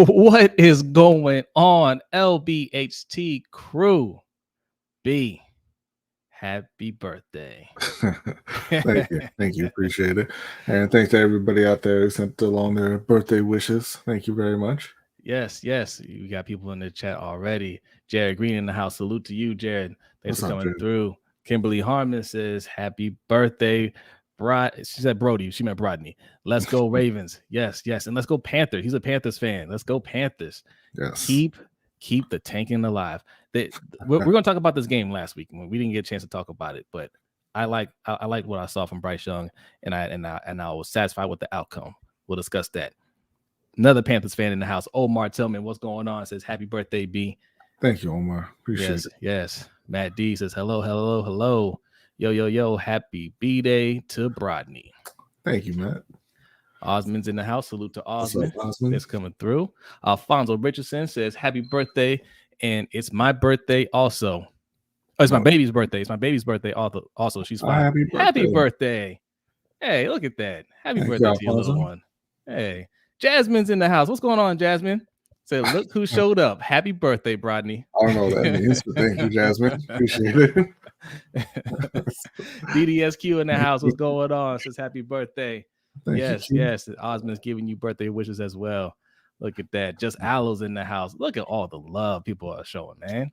What is going on, LBHT crew? B, happy birthday. Thank you, appreciate it. And thanks to everybody out there who sent along their birthday wishes. Thank you very much. Yes. We got people in the chat already. Jared Green in the house. Salute to you, Jared. Thanks What's for up, coming Jared? through. Kimberly Harmon says, happy birthday. She said Brodny. She meant Brodny. Let's go Ravens. Yes. And let's go Panthers. He's a Panthers fan. Let's go Panthers. Yes. Keep the tanking alive. We're going to talk about this game last week. We didn't get a chance to talk about it, but I like what I saw from Bryce Young, and I was satisfied with the outcome. We'll discuss that. Another Panthers fan in the house, Omar Tillman, what's going on? Says happy birthday, B. Thank you, Omar. Appreciate it. Yes. Matt D says hello. Yo, happy B-Day to Brodny. Thank you, Matt. Osmond's in the house. Salute to Osmond. What's up, Osmond? It's coming through. Alfonso Richardson says happy birthday, and it's my birthday also. Oh, it's my baby's birthday. It's my baby's birthday also. She's 5. Happy birthday. Hey, look at that. Happy birthday to your little one. Hey, Jasmine's in the house. What's going on, Jasmine? Said, look who showed up. Happy birthday, Brodny. I don't know what that means, but thank you, Jasmine. Appreciate it. DDSQ in the house. What's going on? Says happy birthday. Thank you. Yes. Osmond's giving you birthday wishes as well. Look at that. Just Aloe's in the house. Look at all the love people are showing, man.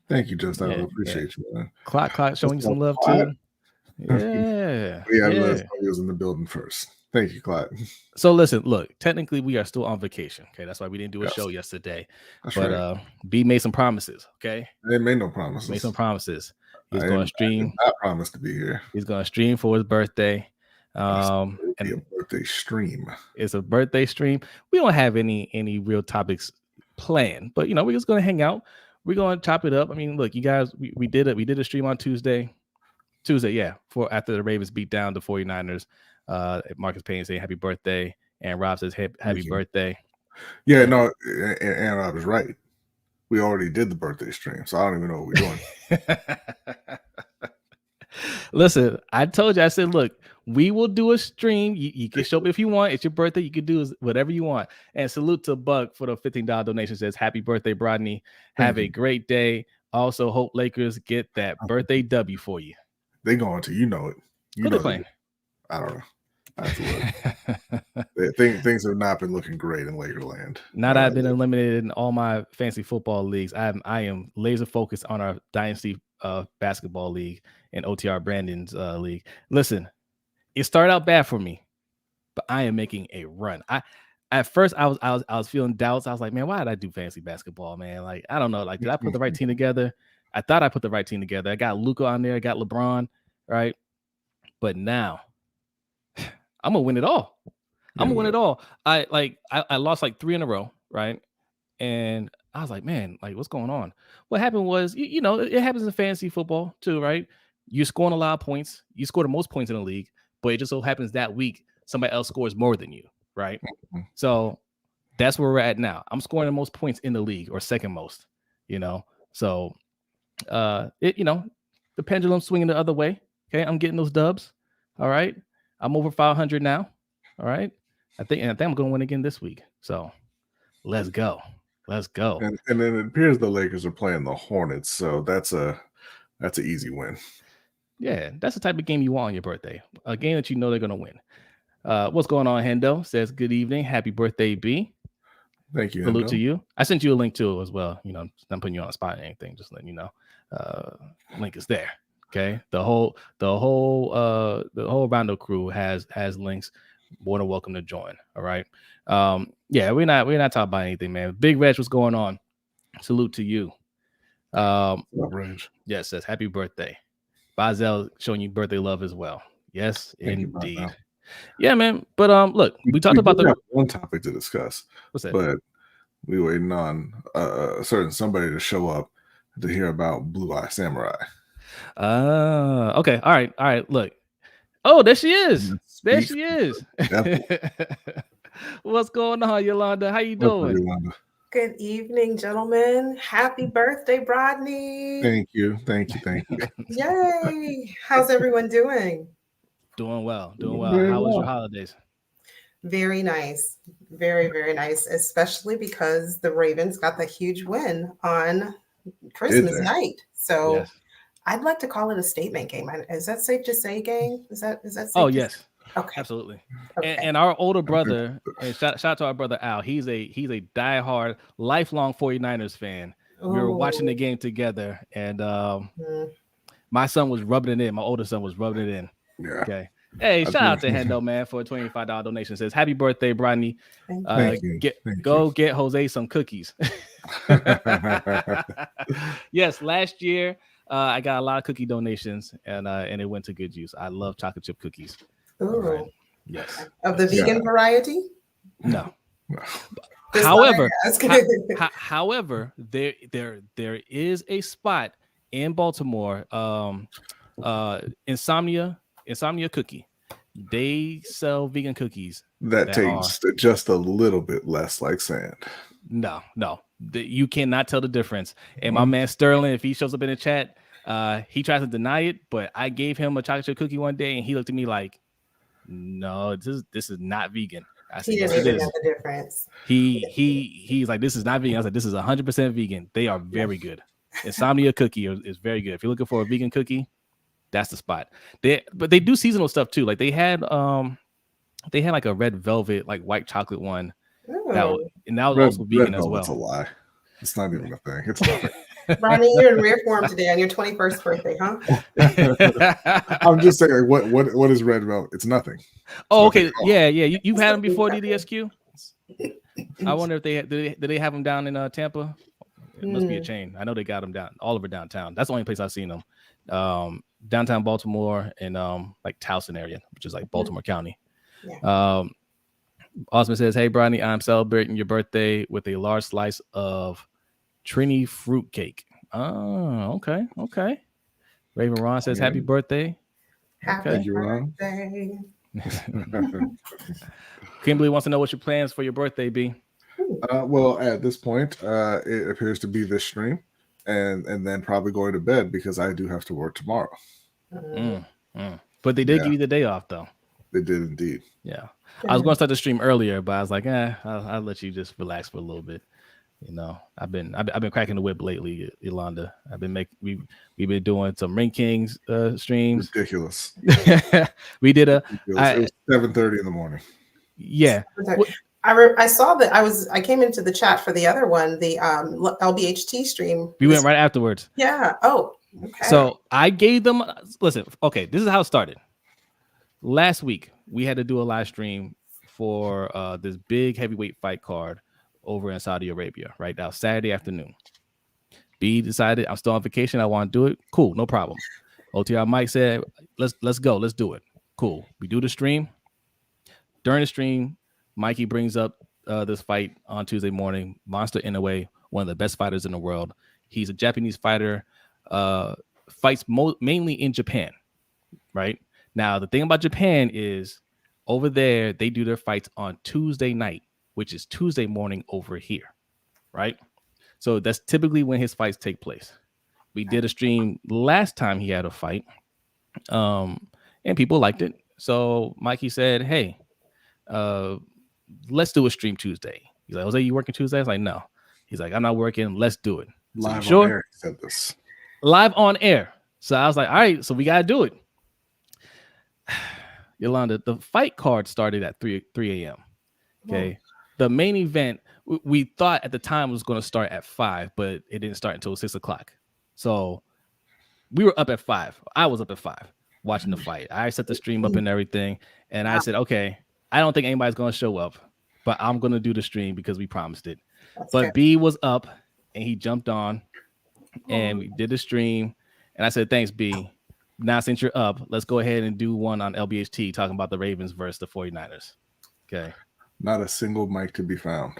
Thank you, Just Aloe. Appreciate you, man. Clock showing you some love too. Yeah. He was in the building first. Thank you, Clyde. So listen, look, technically we are still on vacation. Okay, that's why we didn't do a show yesterday. That's but right. B made some promises. Okay, they made no promises. He's going to stream. I promised to be here. He's going to stream for his birthday. And a birthday stream. It's a birthday stream. We don't have any real topics planned, but we're just going to hang out. We're going to chop it up. I mean, look, you guys, we did a stream on Tuesday, for after the Ravens beat down the 49ers. Marcus Payne saying happy birthday, and Rob says happy birthday. Yeah, no, and Rob is right. We already did the birthday stream, so I don't even know what we're doing. Listen, I told you, I said, look, we will do a stream. You can show up if you want. It's your birthday. You can do whatever you want. And salute to Buck for the $15 donation. Says happy birthday, Brodny. Have a great day. Also, hope Lakers get that birthday W for you. They going to, you know it. Who they playing? I don't know. I have to look. Things have not been looking great in Lakerland. Now that I've been eliminated in all my fantasy football leagues, I am laser focused on our Dynasty basketball league and OTR Brandon's league. Listen, it started out bad for me, but I am making a run. At first I was feeling doubts. I was like, man, why did I do fantasy basketball, man? Like, I don't know. Like, did I put the right team together? I thought I put the right team together. I got Luka on there. I got LeBron, right? But now I'm gonna win it all. I'm gonna win it all. I lost like 3 in a row, right? And I was like, man, like, what's going on? What happened was, it happens in fantasy football too, right? You're scoring a lot of points. You score the most points in the league, but it just so happens that week somebody else scores more than you, right? So that's where we're at now. I'm scoring the most points in the league, or second most, So the pendulum's swinging the other way. Okay, I'm getting those dubs. All right. I'm over 500 now. All right. I think I'm going to win again this week. So let's go. And then it appears the Lakers are playing the Hornets. So that's an easy win. Yeah. That's the type of game you want on your birthday. A game that they're going to win. What's going on, Hendo? Says, good evening. Happy birthday, B. Thank you. Salute to you. I sent you a link to it as well. I'm not putting you on the spot or anything. Just letting you know. Link is there. Okay, the whole Rondo crew has links. More than welcome to join. All right. We're not talking about anything, man. Big Reg, what's going on? Salute to you. Yes, says happy birthday. Bazel showing you birthday love as well. Yes, indeed. Yeah, man. But look, we talked about the one topic to discuss. What's that? But we waiting on somebody to show up to hear about Blue Eye Samurai. Okay. All right. Look. Oh, there she is. What's going on, Yolanda? How you doing? Yolanda? Good evening, gentlemen. Happy birthday, Brodny. Thank you. Yay. How's everyone doing? Doing well. How was your holidays? Very nice. Very, very nice, especially because the Ravens got the huge win on Christmas night. So Yes. I'd like to call it a statement game. Is that safe to say, gang? Is that safe? Oh, to yes. say? Okay. Absolutely. Okay. And our older brother, and shout out to our brother Al, he's a diehard, lifelong 49ers fan. We were watching the game together, and my son was rubbing it in. My older son was rubbing it in. Yeah. Okay. Hey, shout out to Hendo, man, for a $25 donation. Says, happy birthday, Brodny. Thank you. Get Jose some cookies. Yes, last year I got a lot of cookie donations, and it went to good use. I love chocolate chip cookies. Ooh. Right. Yes. Of the vegan variety? No. Just However, thought however, there is a spot in Baltimore, Insomnia Cookie. They sell vegan cookies that tastes just a little bit less like sand. No, you cannot tell the difference. And my man Sterling, if he shows up in the chat, he tries to deny it, but I gave him a chocolate chip cookie one day, and he looked at me like, "No, this is not vegan." I said, he "Yes, didn't it even is." know the difference. He's like, "This is not vegan." I was like, "This is 100% vegan. They are very good. Insomnia Cookie is very good. If you're looking for a vegan cookie, that's the spot." But they do seasonal stuff too. Like they had like a red velvet, like white chocolate one. That was also vegan as well. It's a lie. It's not even a thing. It's nothing. Ronnie, you're in rare form today on your 21st birthday, huh? I'm just saying, what is red velvet? It's nothing. Oh, okay. Yeah. You've had them before, DDSQ? I wonder if did they have them down in Tampa? It must be a chain. I know they got them all over downtown. That's the only place I've seen them. Downtown Baltimore and like Towson area, which is like Baltimore County. Yeah. Osman says, "Hey, Brodny, I'm celebrating your birthday with a large slice of Trini fruit cake." Oh, okay. Raven Ron says, "Happy birthday." Happy birthday. Kimberly wants to know what's your plans for your birthday, B. Well, at this point, it appears to be this stream, and then probably going to bed because I do have to work tomorrow. But they did give you the day off, though. They did indeed. Yeah. I was going to start the stream earlier, but I was like, I'll let you just relax for a little bit. You know, I've been cracking the whip lately, Yolanda. We've been doing some Ring Kings streams. Ridiculous. We did it was 7:30 in the morning. Yeah. I saw that I came into the chat for the other one, the LBHT stream. We went right afterwards. Yeah. Oh, okay. So I gave them, listen, okay, this is how it started. Last week, we had to do a live stream for this big heavyweight fight card over in Saudi Arabia, right? Now, Saturday afternoon. B decided, I'm still on vacation. I want to do it. Cool, no problem. OTR Mike said, let's go. Let's do it. Cool. We do the stream. During the stream, Mikey brings up this fight on Tuesday morning. Monster Inoue, one of the best fighters in the world. He's a Japanese fighter, fights mainly in Japan, right? Now, the thing about Japan is over there, they do their fights on Tuesday night, which is Tuesday morning over here, right? So that's typically when his fights take place. We did a stream last time he had a fight, and people liked it. So Mikey said, hey, let's do a stream Tuesday. He's like, Jose, you working Tuesday? I was like, no. He's like, I'm not working. Let's do it. Live on air, he said this. Live on air. So I was like, all right, so we got to do it. Yolanda, the fight card started at 3 a.m. Okay. The main event, we thought at the time was going to start at 5, but it didn't start until 6 o'clock. So we were up at 5. I was up at 5 watching the fight. I set the stream up and everything. And I said, okay, I don't think anybody's going to show up, but I'm going to do the stream because we promised it. But B was up and he jumped on and we did the stream. And I said, thanks, B. Now, since you're up, let's go ahead and do one on LBHT talking about the Ravens versus the 49ers. Okay. Not a single mic to be found.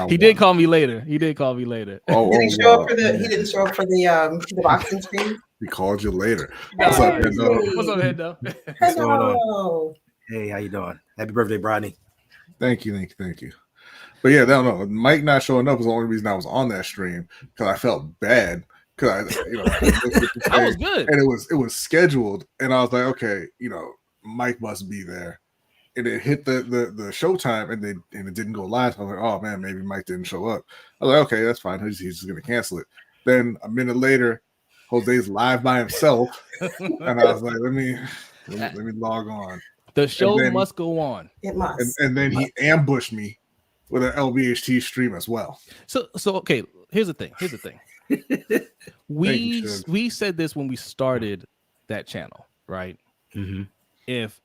He did call me later. He did call me later. He didn't show up for the boxing stream. He called you later. What's up, Hendo? What's up, Hendo? What's going on? Hey, how you doing? Happy birthday, Brodny. Thank you. But yeah, no. Mike not showing up was the only reason I was on that stream because I felt bad because I was good, and it was scheduled, and I was like, okay, Mike must be there, and it hit the showtime, and it didn't go live. So I was like, oh man, maybe Mike didn't show up. I was like, okay, that's fine. He's just gonna cancel it. Then a minute later, Jose's live by himself, and I was like, let me log on. The show must go on. It must. And then he ambushed me with an LBHT stream as well. So okay, here's the thing. We said this when we started that channel, right? Mm-hmm. If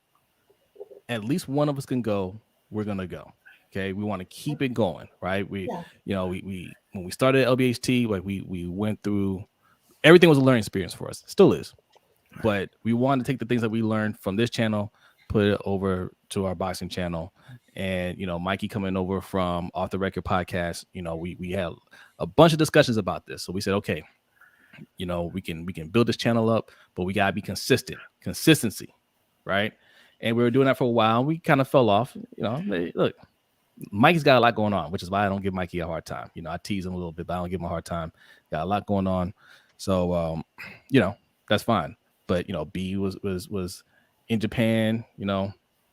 at least one of us can go, we're gonna go. Okay, we want to keep it going, right? We when we started LBHT, like we went through everything was a learning experience for us, still is, but we want to take the things that we learned from this channel, put it over to our boxing channel, and Mikey coming over from Off the Record podcast. We had a bunch of discussions about this, so we said, okay, we can build this channel up, but we gotta be consistency, right? And we were doing that for a while. We kind of fell off. Look, Mikey's got a lot going on, which is why I don't give Mikey a hard time. I tease him a little bit, but I don't give him a hard time. Got a lot going on, so that's fine. But B was in Japan.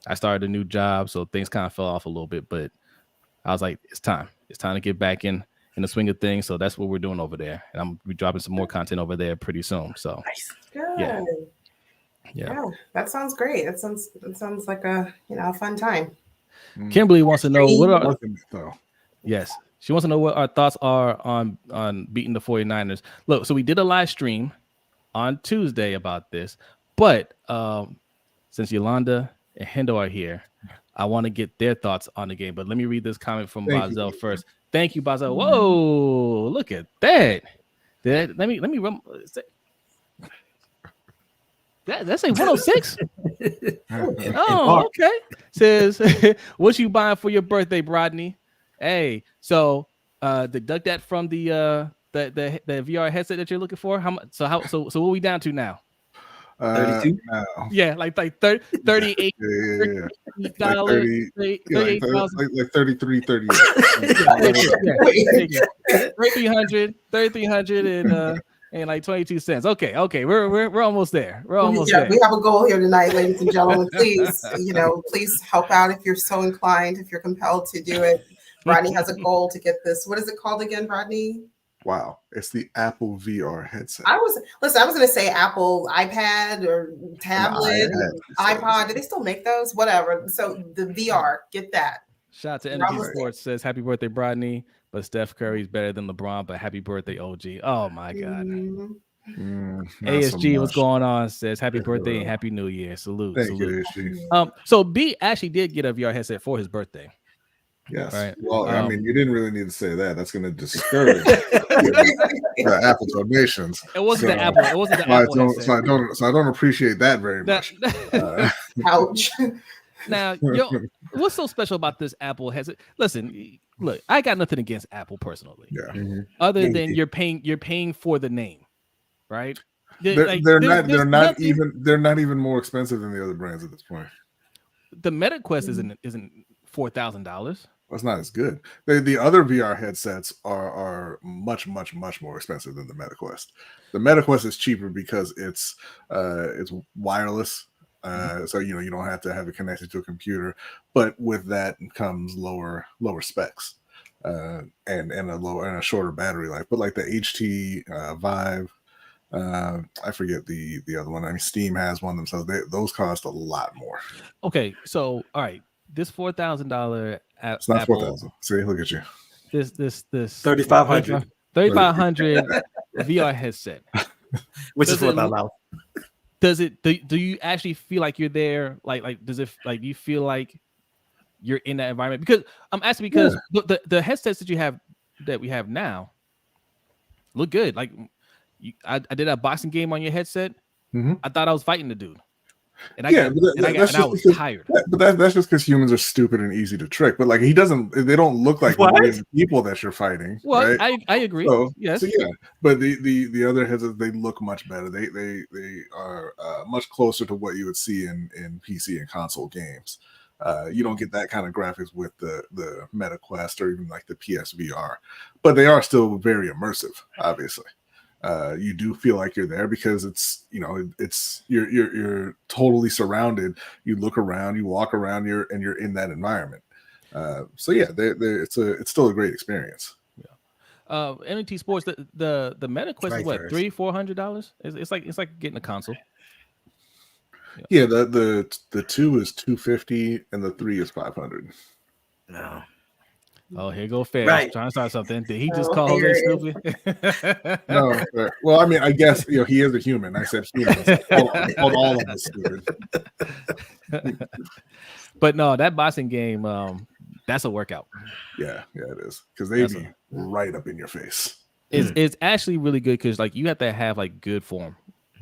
I started a new job, so things kind of fell off a little bit. But I was like, it's time to get back in the swing of things. So that's what we're doing over there, and I'm gonna be dropping some more content over there pretty soon. So nice. Good. Yeah, that sounds great. That sounds like a fun time. Kimberly wants to know she wants to know what our thoughts are on beating the 49ers. Look, so we did a live stream on Tuesday about this, but since Yolanda and Hendo are here, I want to get their thoughts on the game. But let me read this comment from Bazel first. Thank you, Bazel. Whoa, look at that. Let me run. That's a 106. Oh, okay. Says, what you buying for your birthday, Brodny? Hey, so deduct that from the VR headset that you're looking for. How much? So what are we down to now? 32. Yeah, like 38. Yeah. $38,000. Like 33, 38. 3,300 and like 22 cents. Okay, we're almost there. We're almost there. We have a goal here tonight, ladies and gentlemen. Please, please help out if you're so inclined, if you're compelled to do it. Brodny has a goal to get this. What is it called again, Brodny? Wow, it's the Apple VR headset. I was going to say Apple iPad or tablet, iPod. Do they still make those? Whatever. So the VR, get that. Shout out to Energy Sports says, happy birthday, Brodny. But Steph Curry's better than LeBron, but happy birthday, OG. Oh, my God. ASG, what's going on? Says, happy birthday and happy new year. Salute. Thank you, ASG. So B actually did get a VR headset for his birthday. Yes. Right. Well, I mean, you didn't really need to say that. That's going to discourage the Apple donations. It wasn't the Apple. It wasn't the Apple. So I don't appreciate that very much. Ouch. Now, what's so special about this Apple headset? Listen, look, I got nothing against Apple personally. Yeah. Other than you're paying for the name, right? They're not even more expensive than the other brands at this point. The MetaQuest isn't $4,000. That's not as good. The other VR headsets are much more expensive than the MetaQuest. The MetaQuest is cheaper because it's wireless. So you don't have to have it connected to a computer, but with that comes lower specs and a shorter battery life. But like the HT Vive, I forget the other one. I mean, Steam has one themselves. Those cost a lot more. Okay, so all right, this $4,000 it's not 4,000. See, look at you. This 3,500 VR headset, which is $4,000. Does it? Do you actually feel like you're there? Like does it? Like do you feel like you're in that environment? Because I'm asking because the headsets that we have now look good. Like I did a boxing game on your headset. Mm-hmm. I thought I was fighting the dude, and I was tired. But that's just because humans are stupid and easy to trick. But like they don't look like the people that you're fighting. Well, right? I agree. Yes. So yeah, but the other headsets, they look much better. They are much closer to what you would see in PC and console games. You don't get that kind of graphics with the MetaQuest or even like the PSVR, but they are still very immersive, obviously. you do feel like you're there because it's you're totally surrounded. You look around, you walk around, you're in that environment. So yeah, it's still a great experience. MT Sports, the MetaQuest Right, is what, Ferris. $300-$400? It's like getting a console. Yeah, the 2 is $250 and the 3 is $500. No. Oh, here go Ferris Right. trying to start something. Did he just Oh, call Jose there it stupid? No, well, I mean, I guess he is a human. I said human. Called all of us stupid. But no, that boxing game, that's a workout. Yeah, it is because they be right up in your face. It's actually really good because like you have to have like good form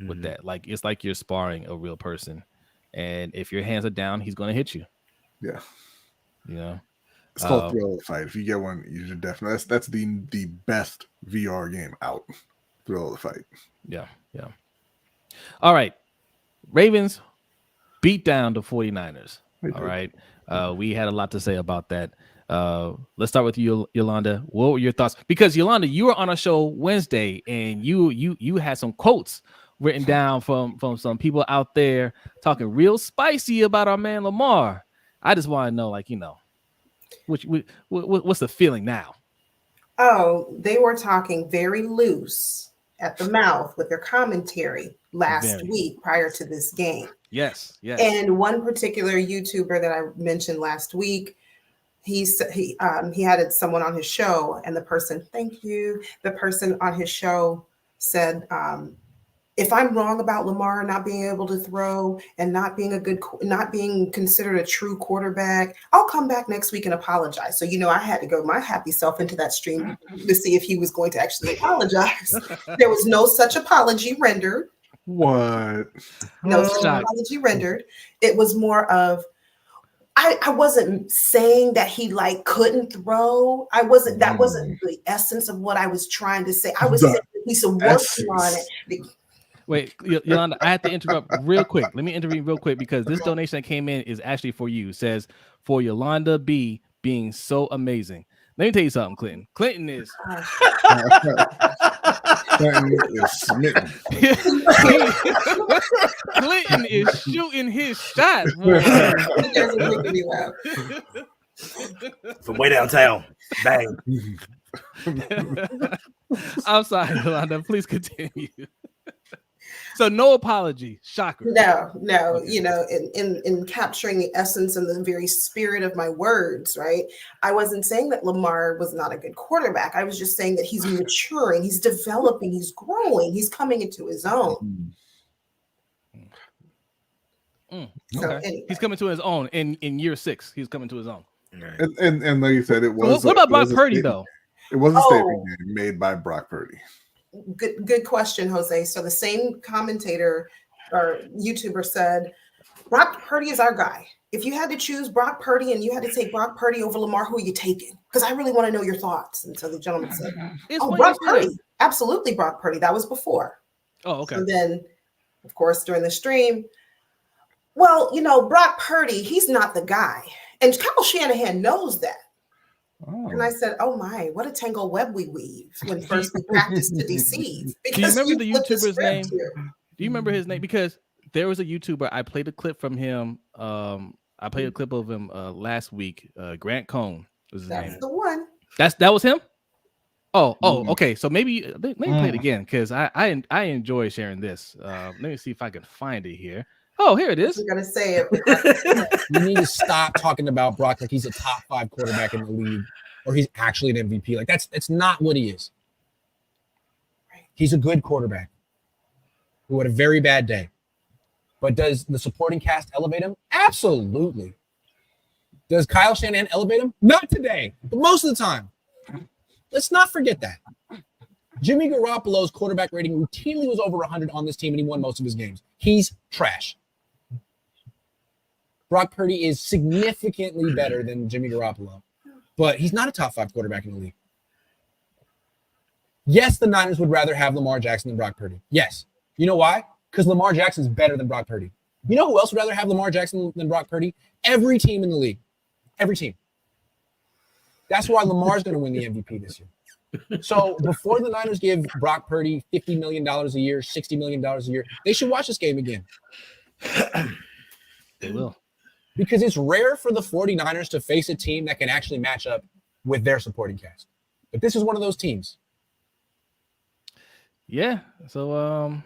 with that. Like it's like you're sparring a real person, and if your hands are down, he's gonna hit you. Yeah, It's called Thrill of the Fight. If you get one, you should definitely. That's the best VR game out. Thrill of the Fight. Yeah. All right, Ravens beat down the 49ers. All right, we had a lot to say about that. Let's start with you, Yolanda. What were your thoughts? Because Yolanda, you were on a show Wednesday, and you had some quotes written down from some people out there talking real spicy about our man Lamar. I just want to know, what's the feeling now? Oh, they were talking very loose at the mouth with their commentary last week prior to this game. Yes. And one particular YouTuber that I mentioned last week, he had someone on his show, and the person on his show said, if I'm wrong about Lamar not being able to throw and not being considered a true quarterback, I'll come back next week and apologize. So, I had to go my happy self into that stream to see if he was going to actually apologize. There was no such apology rendered. What? No such apology rendered. It was more of, I wasn't saying that he couldn't throw. That wasn't the essence of what I was trying to say. I was saying that he's working on it. Wait, Yolanda, I have to interrupt real quick. Let me intervene real quick because this donation that came in is actually for you. It says, for Yolanda B being so amazing. Let me tell you something, Clinton. Clinton is smitten. Clinton is shooting his shot. From way downtown. Bang. I'm sorry, Yolanda. Please continue. So no apology. Shocker. No. In capturing the essence and the very spirit of my words, right? I wasn't saying that Lamar was not a good quarterback. I was just saying that he's maturing, he's developing, he's growing, he's coming into his own. So anyway. He's coming to his own in year 6. He's coming to his own. And like you said, it was. What about Brock Purdy though? It was a statement game made by Brock Purdy. Good question, Jose. So the same commentator or YouTuber said, Brock Purdy is our guy. If you had to choose Brock Purdy and you had to take Brock Purdy over Lamar, who are you taking? Because I really want to know your thoughts. And so the gentleman said, Brock Purdy. Absolutely, Brock Purdy. That was before. Oh, okay. So then, of course, during the stream, well, Brock Purdy, he's not the guy. And Kyle Shanahan knows that. Oh. And I said, oh my, what a tangled web we weave when first we practice to deceive. Do you remember the YouTuber's name? Do you remember his name? Because there was a YouTuber, I played a clip from him. I played a clip of him last week. Grant Cohn was his name. That's the one. That was him? Oh, okay. So maybe play it again because I enjoy sharing this. Let me see if I can find it here. Oh, here it is. You're gonna say it. You need to stop talking about Brock like he's a top 5 quarterback in the league, or he's actually an MVP. Like that's not what he is. He's a good quarterback who had a very bad day. But does the supporting cast elevate him? Absolutely. Does Kyle Shanahan elevate him? Not today, but most of the time. Let's not forget that. Jimmy Garoppolo's quarterback rating routinely was over 100 on this team, and he won most of his games. He's trash. Brock Purdy is significantly better than Jimmy Garoppolo, but he's not a top 5 quarterback in the league. Yes, the Niners would rather have Lamar Jackson than Brock Purdy. Yes. You know why? Because Lamar Jackson is better than Brock Purdy. You know who else would rather have Lamar Jackson than Brock Purdy? Every team in the league. Every team. That's why Lamar's going to win the MVP this year. So before the Niners give Brock Purdy $50 million a year, $60 million a year, they should watch this game again. They will. Because it's rare for the 49ers to face a team that can actually match up with their supporting cast. But this is one of those teams. Yeah. So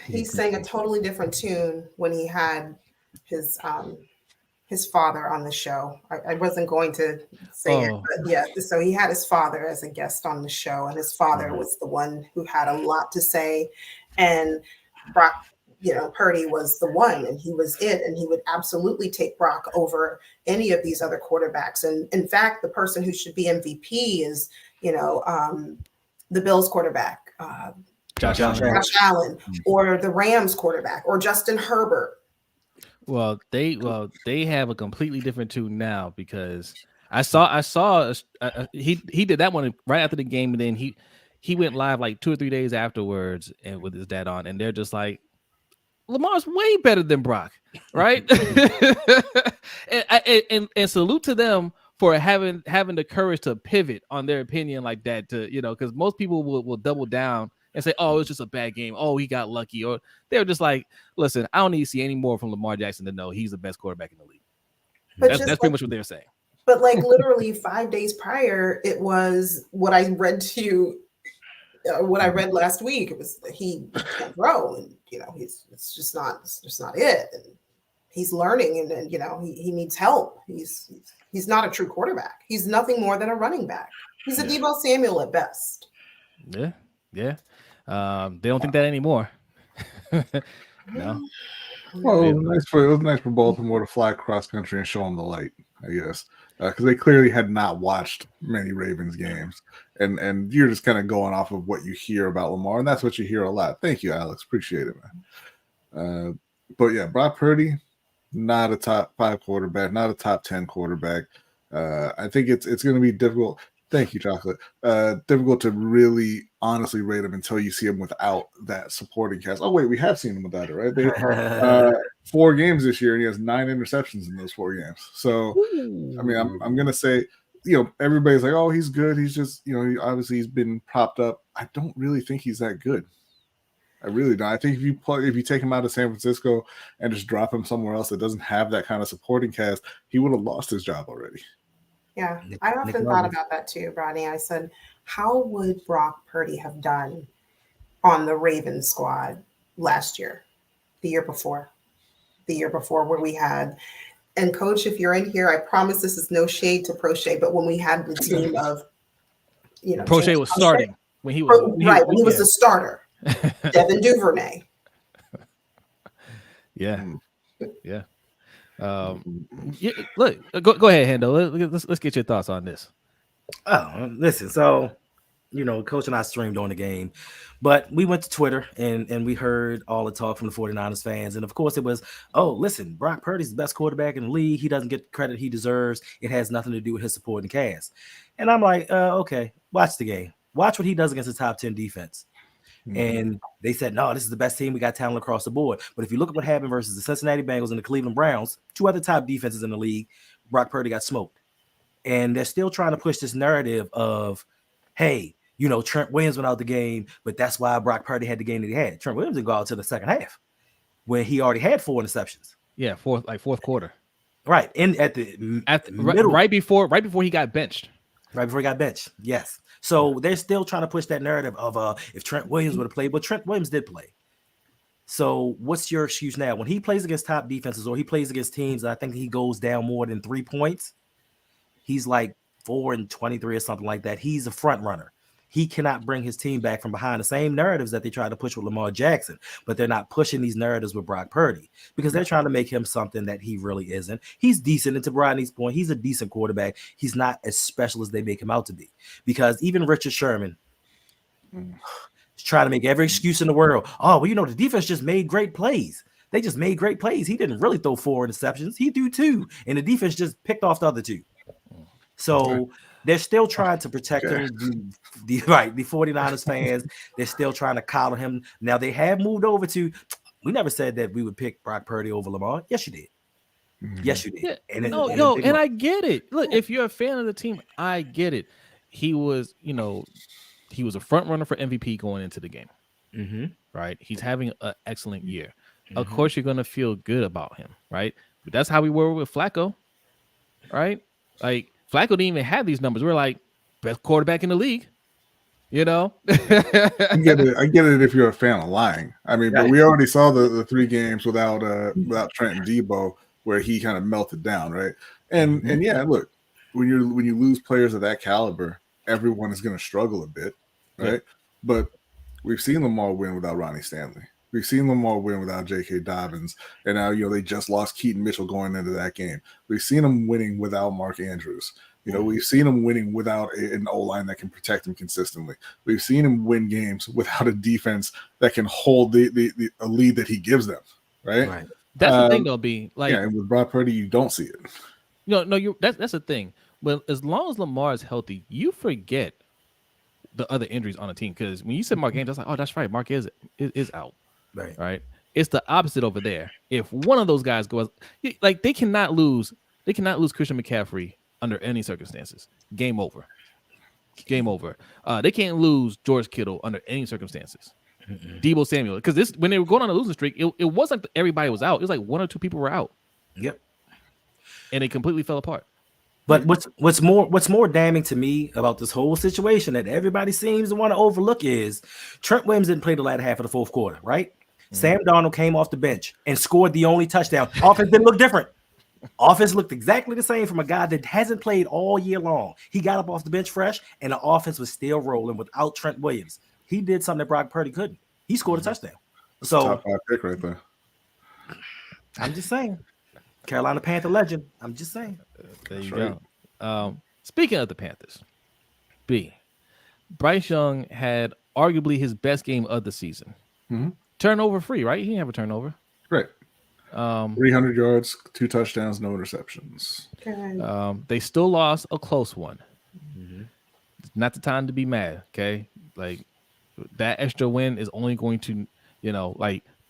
he sang a totally different tune when he had his father on the show. I wasn't going to say it, but yeah. So he had his father as a guest on the show, and his father was the one who had a lot to say. And Brock, Purdy was the one, and he was it, and he would absolutely take Brock over any of these other quarterbacks. And in fact, the person who should be MVP is, the Bills quarterback, Josh Allen, or the Rams quarterback, or Justin Herbert. Well, they have a completely different tune now, because I saw he did that one right after the game, and then he went live like 2 or 3 days afterwards and with his dad on, and they're just like, Lamar's way better than Brock, right? and salute to them for having the courage to pivot on their opinion like that, to because most people will double down and say, oh, it's just a bad game. Oh, he got lucky. Or they're just like, listen, I don't need to see any more from Lamar Jackson to know he's the best quarterback in the league. That's pretty much what they're saying. But like literally 5 days prior, it was what I read to you, what I read last week. It was he can't throw, and it's just not it. And he's learning, and he needs help. He's not a true quarterback. He's nothing more than a running back. He's a Deebo Samuel at best. Yeah. They don't think that anymore. No. Well, it was nice for Baltimore to fly cross country and show them the light, I guess, because they clearly had not watched many Ravens games, and you're just kind of going off of what you hear about Lamar, and that's what you hear a lot. Thank you, Alex. Appreciate it, man. But yeah, Brock Purdy, not a top 5 quarterback, not a top 10 quarterback. I think it's going to be difficult. Thank you, Chocolate. Difficult to really honestly rate him until you see him without that supporting cast. Oh, wait, we have seen him without it, right? They 4 games this year, and he has 9 interceptions in those 4 games. So, I mean, I'm going to say, everybody's like, oh, he's good. He's just, obviously he's been propped up. I don't really think he's that good. I really don't. I think if you take him out of San Francisco and just drop him somewhere else that doesn't have that kind of supporting cast, he would have lost his job already. Yeah, I often thought about that too, Brodny. I said, how would Brock Purdy have done on the Ravens squad last year, the year before, where we had, and Coach, if you're in here, I promise this is no shade to Prochet, but when we had the team of, Prochet was starting when he was when he was the starter, Devin Duvernay. Yeah. Look, go ahead, Hendo. Let's get your thoughts on this. Oh, listen. So, Coach and I streamed on the game, but we went to Twitter and we heard all the talk from the 49ers fans. And of course it was, oh, listen, Brock Purdy's the best quarterback in the league. He doesn't get the credit he deserves. It has nothing to do with his supporting cast. And I'm like, okay, watch the game. Watch what he does against the top 10 defense. And they said, no, this is the best team. We got talent across the board. But if you look at what happened versus the Cincinnati Bengals and the Cleveland Browns, 2 other top defenses in the league, Brock Purdy got smoked. And they're still trying to push this narrative of, hey, Trent Williams went out the game, but that's why Brock Purdy had the game that he had. Trent Williams didn't go out to the second half when he already had 4 interceptions. Yeah, fourth quarter. Right. Right before he got benched. Right before he got benched. Yes. So they're still trying to push that narrative of if Trent Williams would have played, but Trent Williams did play. So what's your excuse now? When he plays against top defenses or he plays against teams, I think he goes down more than 3 points. He's like 4-23 or something like that. He's a front runner. He cannot bring his team back from behind. The same narratives that they try to push with Lamar Jackson, but they're not pushing these narratives with Brock Purdy because they're trying to make him something that he really isn't. He's decent, and to Brodny's point, he's a decent quarterback. He's not as special as they make him out to be, because even Richard Sherman is trying to make every excuse in the world. Oh, well, the defense just made great plays. They just made great plays. He didn't really throw 4 interceptions. He do 2, and the defense just picked off the other 2. So they're still trying to protect him. The 49ers fans, they're still trying to coddle him. Now they have moved over to, we never said that we would pick Brock Purdy over Lamar. Yes, you did. Yes, you did. Yeah. And I get it. Look, if you're a fan of the team, I get it. he was, he was a front runner for MVP going into the game. Mm-hmm. Right? He's having an excellent year. Of Mhm. course, you're gonna feel good about him, right? But that's how we were with Flacco, right? Like Flacco didn't even have these numbers. We're like best quarterback in the league, you know. I get it if you're a fan of lying. I mean, but Right. we already saw the 3 games without Trent and Debo where he kind of melted down, right? And Mhm. and yeah, look, when you lose players of that caliber, everyone is going to struggle a bit, right? Yeah. But we've seen Lamar win without Ronnie Stanley. We've seen Lamar win without J.K. Dobbins, and now they just lost Keaton Mitchell going into that game. We've seen him winning without Mark Andrews. We've seen him winning without an O-line that can protect him consistently. We've seen him win games without a defense that can hold a lead that he gives them. Right. That's the thing, though. B like, yeah, and with Brock Purdy, you don't see it. No, that's the thing. Well, as long as Lamar is healthy, you forget the other injuries on the team. Because when you said Mark Andrews, I was like, oh, that's right, Mark is out. Right. It's the opposite over there. If one of those guys goes, like they cannot lose Christian McCaffrey under any circumstances. Game over. They can't lose George Kittle under any circumstances. Debo Samuel, because when they were going on a losing streak, it wasn't like everybody was out. It was like 1 or 2 people were out. Yep. And it completely fell apart. But what's more damning to me about this whole situation that everybody seems to want to overlook is Trent Williams didn't play the latter half of the fourth quarter, right? Sam Darnold came off the bench and scored the only touchdown. Offense didn't look different. Offense looked exactly the same from a guy that hasn't played all year long. He got up off the bench fresh, and the offense was still rolling without Trent Williams. He did something that Brock Purdy couldn't. He scored a touchdown. That's So a top 5 pick right there. I'm just saying, Carolina Panther legend. I'm just saying. There you go. Speaking of the Panthers, Bryce Young had arguably his best game of the season. Turnover free, right? He didn't have a turnover. Right. 300 yards, 2 touchdowns, no interceptions. They still lost a close one. It's not the time to be mad, okay? Like that extra win is only going to,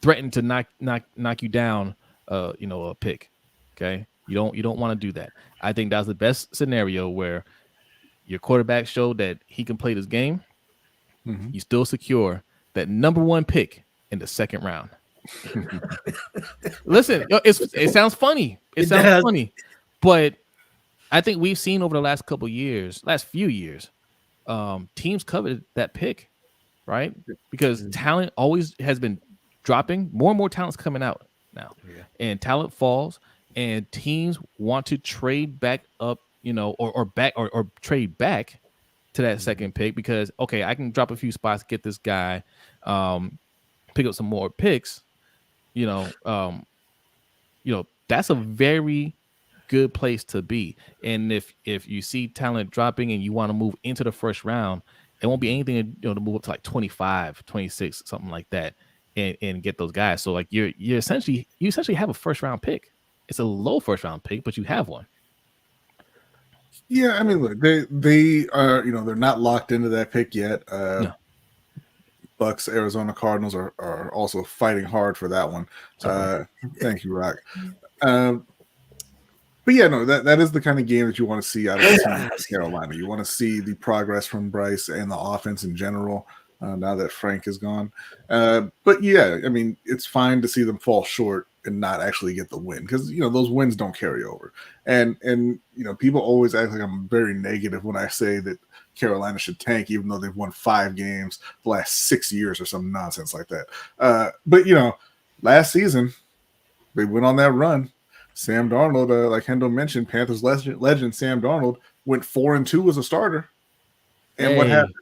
threaten to knock you down, a pick. Okay, you don't want to do that. I think that's the best scenario where your quarterback showed that he can play this game. You still secure that number 1 pick in the second round. Listen, it sounds funny. It sounds funny, but I think we've seen over the last few years, teams coveted that pick, right? Because talent always has been dropping. More and more talent's coming out now, and talent falls, and teams want to trade back up, or trade back to that second pick because I can drop a few spots, get this guy, pick up some more picks. That's a very good place to be. And if you see talent dropping and you want to move into the first round, it won't be anything to move up to like 25, 26, something like that, and get those guys. So like you essentially have a first round pick. It's a low first round pick, but you have one. Yeah, I mean, look, they are, they're not locked into that pick yet. No. Bucks, Arizona Cardinals are also fighting hard for that one. Thank you, Rock. But yeah, no, that is the kind of game that you want to see out of Carolina. You want to see the progress from Bryce and the offense in general. Now that Frank is gone, but yeah, I mean, it's fine to see them fall short and not actually get the win because those wins don't carry over. And people always act like I'm very negative when I say that Carolina should tank, even though they've won 5 games the last 6 years or some nonsense like that. But last season they went on that run. Sam Darnold, like Hendo mentioned, Panthers legend Sam Darnold went 4-2 as a starter, and what happened?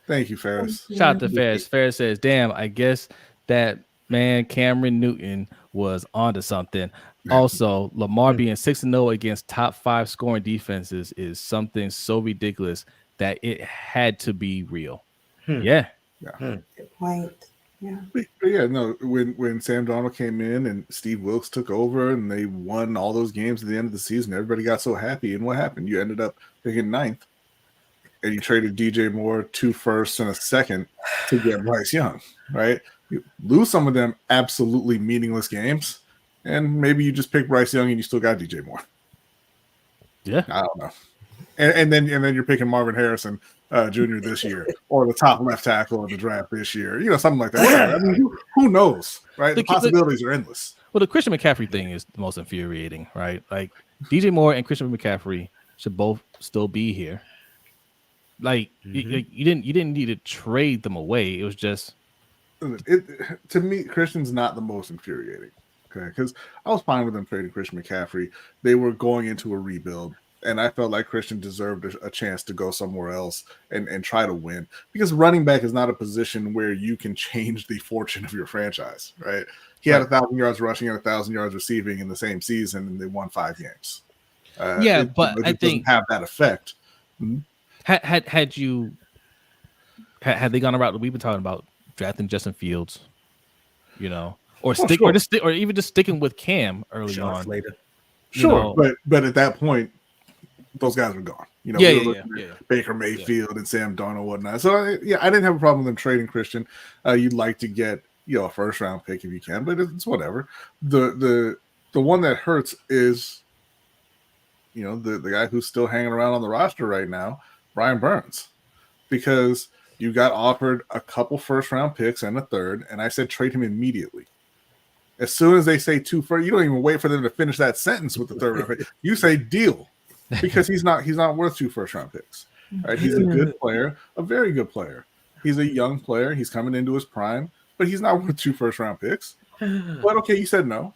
Thank you, Ferris. Shout out to Ferris. Ferris says, damn, I guess that man Cameron Newton was onto something. Also, Lamar being 6-0 against top 5 scoring defenses is something so ridiculous that it had to be real. Yeah. Good point. Yeah. But yeah, no, when Sam Darnold came in and Steve Wilkes took over and they won all those games at the end of the season, everybody got so happy. And what happened? You ended up picking 9th. And you traded DJ Moore 2 firsts and a second to get Bryce Young, right? You lose some of them absolutely meaningless games, and maybe you just pick Bryce Young and you still got DJ Moore. Yeah. I don't know. and then you're picking Marvin Harrison Jr. this year, or the top left tackle in the draft this year, something like that. Whatever. I mean, who knows, right? The possibilities are endless. Well, the Christian McCaffrey thing is the most infuriating, right? Like DJ Moore and Christian McCaffrey should both still be here. Like you didn't need to trade them away. It was just to me, Christian's not the most infuriating. Okay, because I was fine with them trading Christian McCaffrey. They were going into a rebuild, and I felt like Christian deserved a chance to go somewhere else and try to win. Because running back is not a position where you can change the fortune of your franchise, right? He had 1,000 yards rushing and 1,000 yards receiving in the same season, and they won 5 games. But I think doesn't have that effect. Had they gone a route that we've been talking about, drafting Justin Fields, or even just sticking with Cam early on later. Sure, but at that point, those guys were gone. Baker Mayfield and Sam Darnold and whatnot. So I didn't have a problem with them trading Christian. You'd like to get a first round pick if you can, but it's whatever. The one that hurts is the guy who's still hanging around on the roster right now, Brian Burns, because you got offered a couple first round picks and a third, and I said trade him immediately. As soon as they say 2 first, you don't even wait for them to finish that sentence with the third round pick. You say deal, because he's not worth 2 first round picks. Right? He's a good player, a very good player. He's a young player. He's coming into his prime, but he's not worth 2 first round picks. But okay, you said no.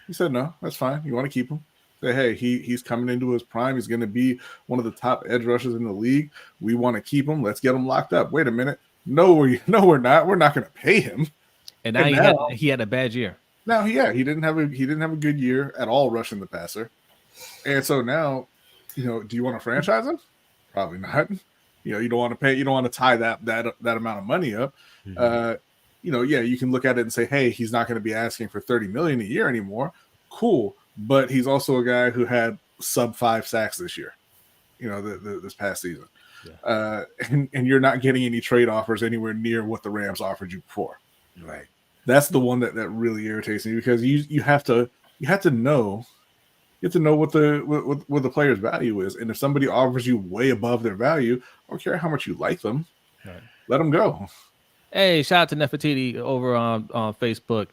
You said no. That's fine. You want to keep him. Say, hey, he's coming into his prime. He's going to be one of the top edge rushers in the league. We want to keep him. Let's get him locked up. Wait a minute. No, we're not. We're not going to pay him. And now he had a bad year. Now, he didn't have a good year at all rushing the passer. And so now, do you want to franchise him? Probably not. You don't want to pay. You don't want to tie that amount of money up. You can look at it and say, hey, he's not going to be asking for $30 million a year anymore. Cool. But he's also a guy who had sub 5 sacks this year, this past season. Yeah. And you're not getting any trade offers anywhere near what the Rams offered you before. Right. That's the one that really irritates me, because you have to know what the player's value is. And if somebody offers you way above their value, I don't care how much you like them, let them go. Hey, shout out to Nefertiti over on Facebook.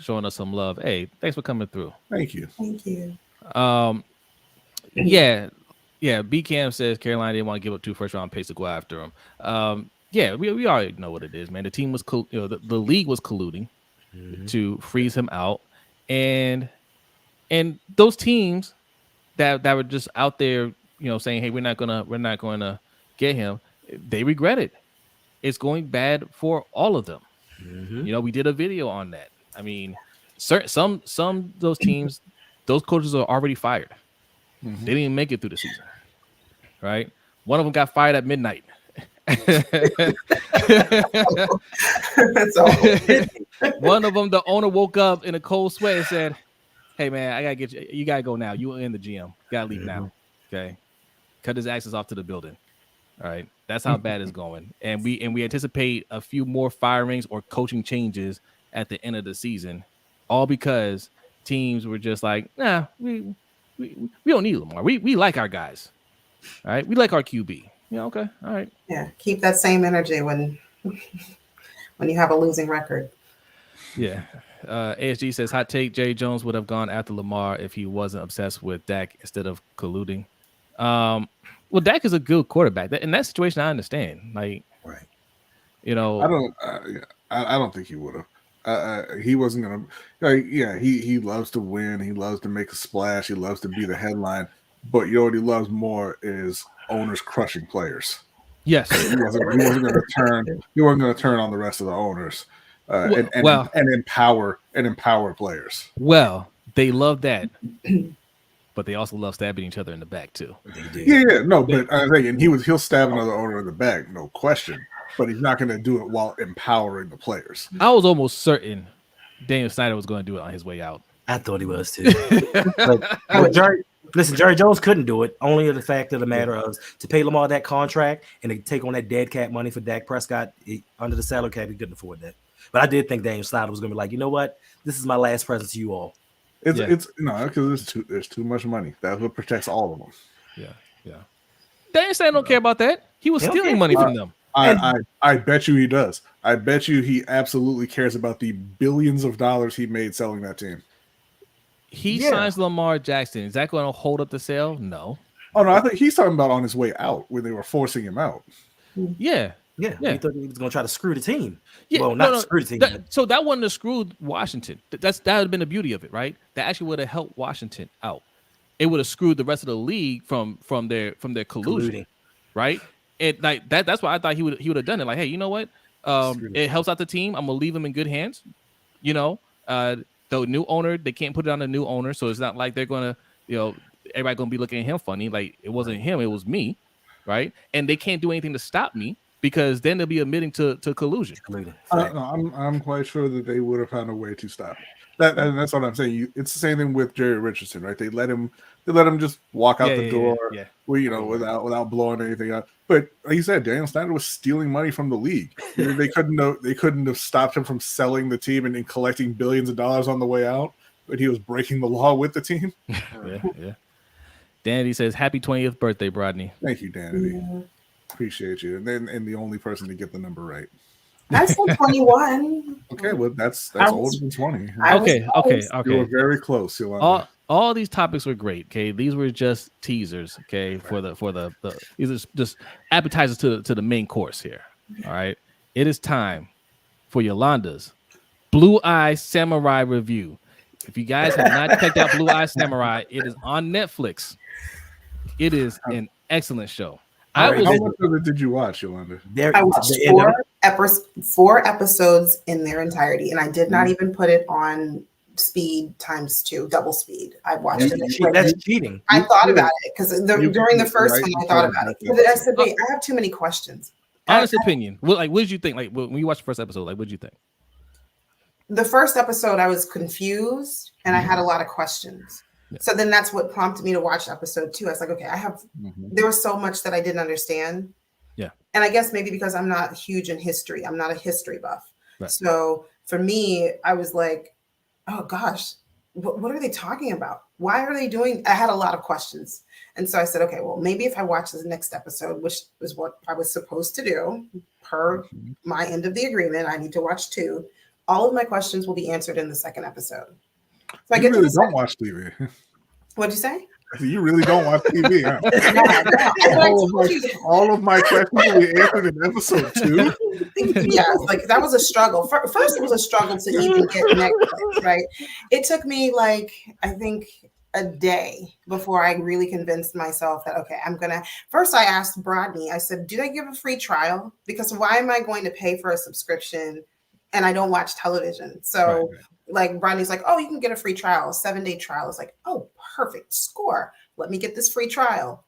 Showing us some love. Hey, thanks for coming through. Thank you. B Cam says Carolina didn't want to give up 2 first round picks to go after him. We already know what it is, man. The team was the league was colluding to freeze him out, and those teams that were just out there, saying, hey, we're not gonna get him, they regret it. It's going bad for all of them. We did a video on that. I mean, some of those teams, those coaches are already fired. They didn't even make it through the season, right? One of them got fired at midnight. One of them, the owner woke up in a cold sweat and said, hey, man, I got to get you. You got to go now. You in the GM. Got to leave now. Okay. Cut his access off to the building. All right. That's how bad it's going. And we anticipate a few more firings or coaching changes at the end of the season, all because teams were just like, nah, we don't need Lamar. We like our guys. All right. We like our QB. Okay. All right. Yeah. Keep that same energy when you have a losing record. Yeah. ASG says, hot take, Jerry Jones would have gone after Lamar if he wasn't obsessed with Dak instead of colluding. Well, Dak is a good quarterback. In that situation, I understand. Like, right. I don't think he would have. He wasn't gonna. He loves to win. He loves to make a splash. He loves to be the headline. But what he loves more is owners crushing players. Yes, he wasn't going to turn. He wasn't going to turn on the rest of the owners and empower players. Well, they love that, but they also love stabbing each other in the back too. But he'll stab another owner in the back, no question. But he's not going to do it while empowering the players. I was almost certain Daniel Snyder was going to do it on his way out. I thought he was too. but Jerry Jones couldn't do it. Only the fact of the matter of to pay Lamar that contract and to take on that dead cap money for Dak Prescott under the salary cap, he couldn't afford that. But I did think Daniel Snyder was going to be like, you know what? This is my last present to you all. Because there's too much money. That's what protects all of them. They ain't saying don't care about that. He was They don't stealing care. money from them. I bet you he does. I bet you he absolutely cares about the billions of dollars he made selling that team. He Yeah. signs Lamar Jackson. Is that going to hold up the sale? No. Oh no, I think he's talking about on his way out when they were forcing him out. Yeah. Yeah, Yeah. we thought he was going to try to screw the team. Yeah, Well, not screw the team. but So that wouldn't have screwed Washington. That would have been the beauty of it, right? That actually would have helped Washington out. It would have screwed the rest of the league from their collusion, colluding. right? And like that's why I thought he would have done it. Like, hey, you know what? It helps out the team. I'm gonna leave them in good hands. You know, the new owner, they can't put it on the new owner, so it's not like they're gonna, everybody gonna be looking at him funny. Like it wasn't him, it was me, right? And they can't do anything to stop me because then they'll be admitting to collusion. Colluding. No, I'm quite sure that they would have found a way to stop it. And that's what I'm saying. It's the same thing with Jerry Richardson, right? They let him just walk out the door, without blowing anything up. But like you said, Daniel Snyder was stealing money from the league. They couldn't have stopped him from selling the team and collecting billions of dollars on the way out. But he was breaking the law with the team. Yeah. Danity says, "Happy 20th birthday, Brodny." Thank you, Danity. Appreciate you. And the only person to get the number right. I said 21. Okay, well that's I was- older than 20. I You were very close, Yolanda. All these topics were great. Okay, these were just teasers. Okay, for the these are just appetizers to the main course here. All right, it is time for Yolanda's Blue Eye Samurai review. If you guys have not checked out Blue Eye Samurai, it is on Netflix. It is an excellent show. How much of it did you watch, Yolanda? I watched four episodes in their entirety, and I did not even put it on speed ×2, double speed. I watched it. That's cheating. I thought about it because during the first one, I thought about it. But I said, wait, I have too many questions. Honest opinion. What did you think? Like when you watched the first episode, like what did you think? The first episode, I was confused and I had a lot of questions. Yeah. So then that's what prompted me to watch episode 2. I was like, okay, there was so much that I didn't understand. Yeah. And I guess maybe because I'm not huge in history, I'm not a history buff. Right. So for me, I was like, oh gosh, what are they talking about? Why are they doing? I had a lot of questions. And so I said, okay, well, maybe if I watch this next episode, which is what I was supposed to do per my end of the agreement, I need to watch 2. All of my questions will be answered in the second episode. So I really don't watch TV. What'd you say? You really don't watch TV, huh? All of my questions will be answered in episode 2. Yeah, like that was a struggle. First, it was a struggle to even get Netflix, right? It took me I think a day before I really convinced myself that, okay, first I asked Brodny, I said, do they give a free trial? Because why am I going to pay for a subscription and I don't watch television? So like Brodny's like, oh, you can get a free trial, 7-day trial. It's like, oh, perfect score. Let me get this free trial.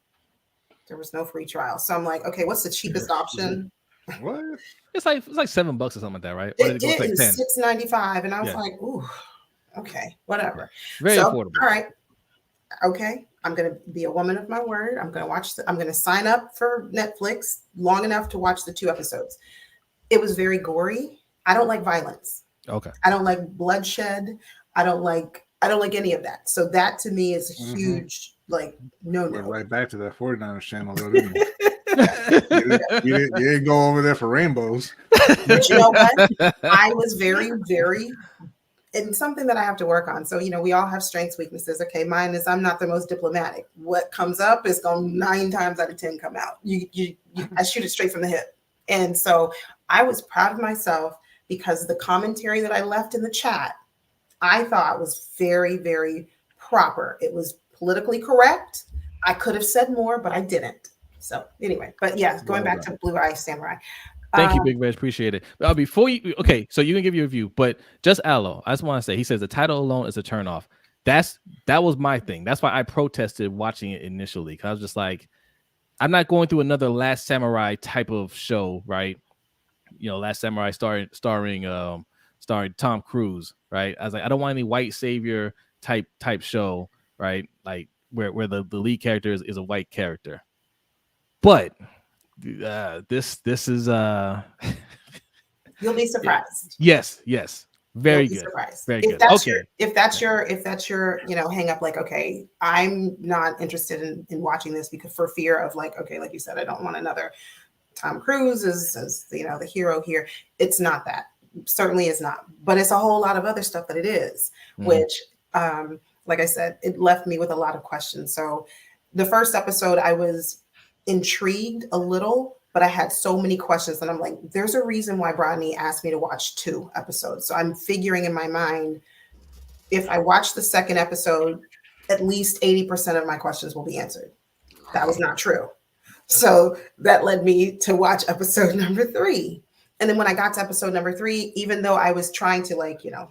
There was no free trial. So I'm like, okay, what's the cheapest option? What? It's like $7 or something like that, right? It is $6.95. And I was like, ooh, okay, whatever. Very affordable. All right. Okay. I'm going to be a woman of my word. I'm going to sign up for Netflix long enough to watch the 2 episodes. It was very gory. I don't like violence. Okay. I don't like bloodshed. I don't like any of that. So that to me is a huge no. Went right back to that 49ers channel though, didn't you? You didn't go over there for rainbows. But you know what? I was very, very, and something that I have to work on. So, we all have strengths, weaknesses. Okay, mine is I'm not the most diplomatic. What comes up is going 9 times out of 10 come out. I shoot it straight from the hip. And so I was proud of myself because the commentary that I left in the chat, I thought was very, very proper. It was politically correct. I could have said more, but I didn't. So anyway, but yeah, going back to Blue Eye Samurai. Thank you, Big Reg. Appreciate it. Before you, okay, so you can give your review, but just Aloe, I just want to say, he says the title alone is a turnoff. That was my thing. That's why I protested watching it initially, because I was just like, I'm not going through another Last Samurai type of show, right? Last Samurai starring Tom Cruise, right? I was like, I don't want any white savior type show, right? Like where the lead character is a white character. But this is you'll be surprised. Yes, Very You'll be good. surprised. Very If good. that's Okay. if that's your hang up, like, okay, I'm not interested in watching this because for fear of like, okay, like you said, I don't want another Tom Cruise as the hero here. It's not that. Certainly is not. But it's a whole lot of other stuff that it is, which like I said, it left me with a lot of questions. So the first episode, I was intrigued a little, but I had so many questions and I'm like, there's a reason why Brodny asked me to watch 2 episodes. So I'm figuring in my mind, if I watch the second episode, at least 80% of my questions will be answered. That was not true. So that led me to watch episode number 3. And then when I got to episode number 3, even though I was trying to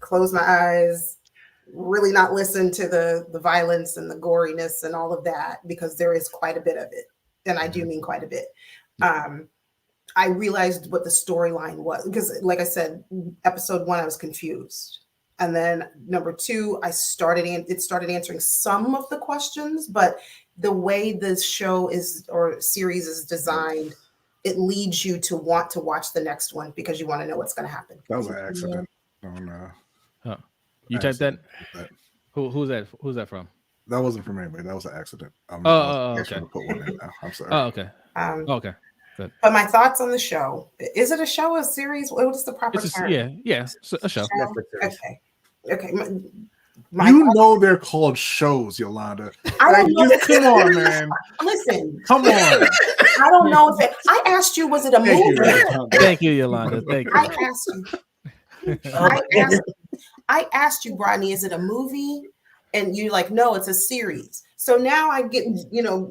close my eyes, really not listen to the violence and the goriness and all of that, because there is quite a bit of it. And I do mean quite a bit. I realized what the storyline was, because like I said, episode 1, I was confused. And then number 2, it started answering some of the questions, but the way this show or series is designed, it leads you to want to watch the next one because you want to know what's going to happen. That was an accident. On, You typed that? Who's that from? That wasn't from anybody. That was an accident. Okay. To put one in now. I'm sorry. Oh, okay. Okay. Good. But my thoughts on the show. Is it a show, a series? What is the proper term? Yeah, a show. Okay. They're called shows, Yolanda. I don't know. Come on, man. Listen. Come on. I don't know if I asked you, was it a movie? Thank you, Yolanda. Thank you. I asked you, Brodny, is it a movie? And you're like, no, it's a series. So now I get,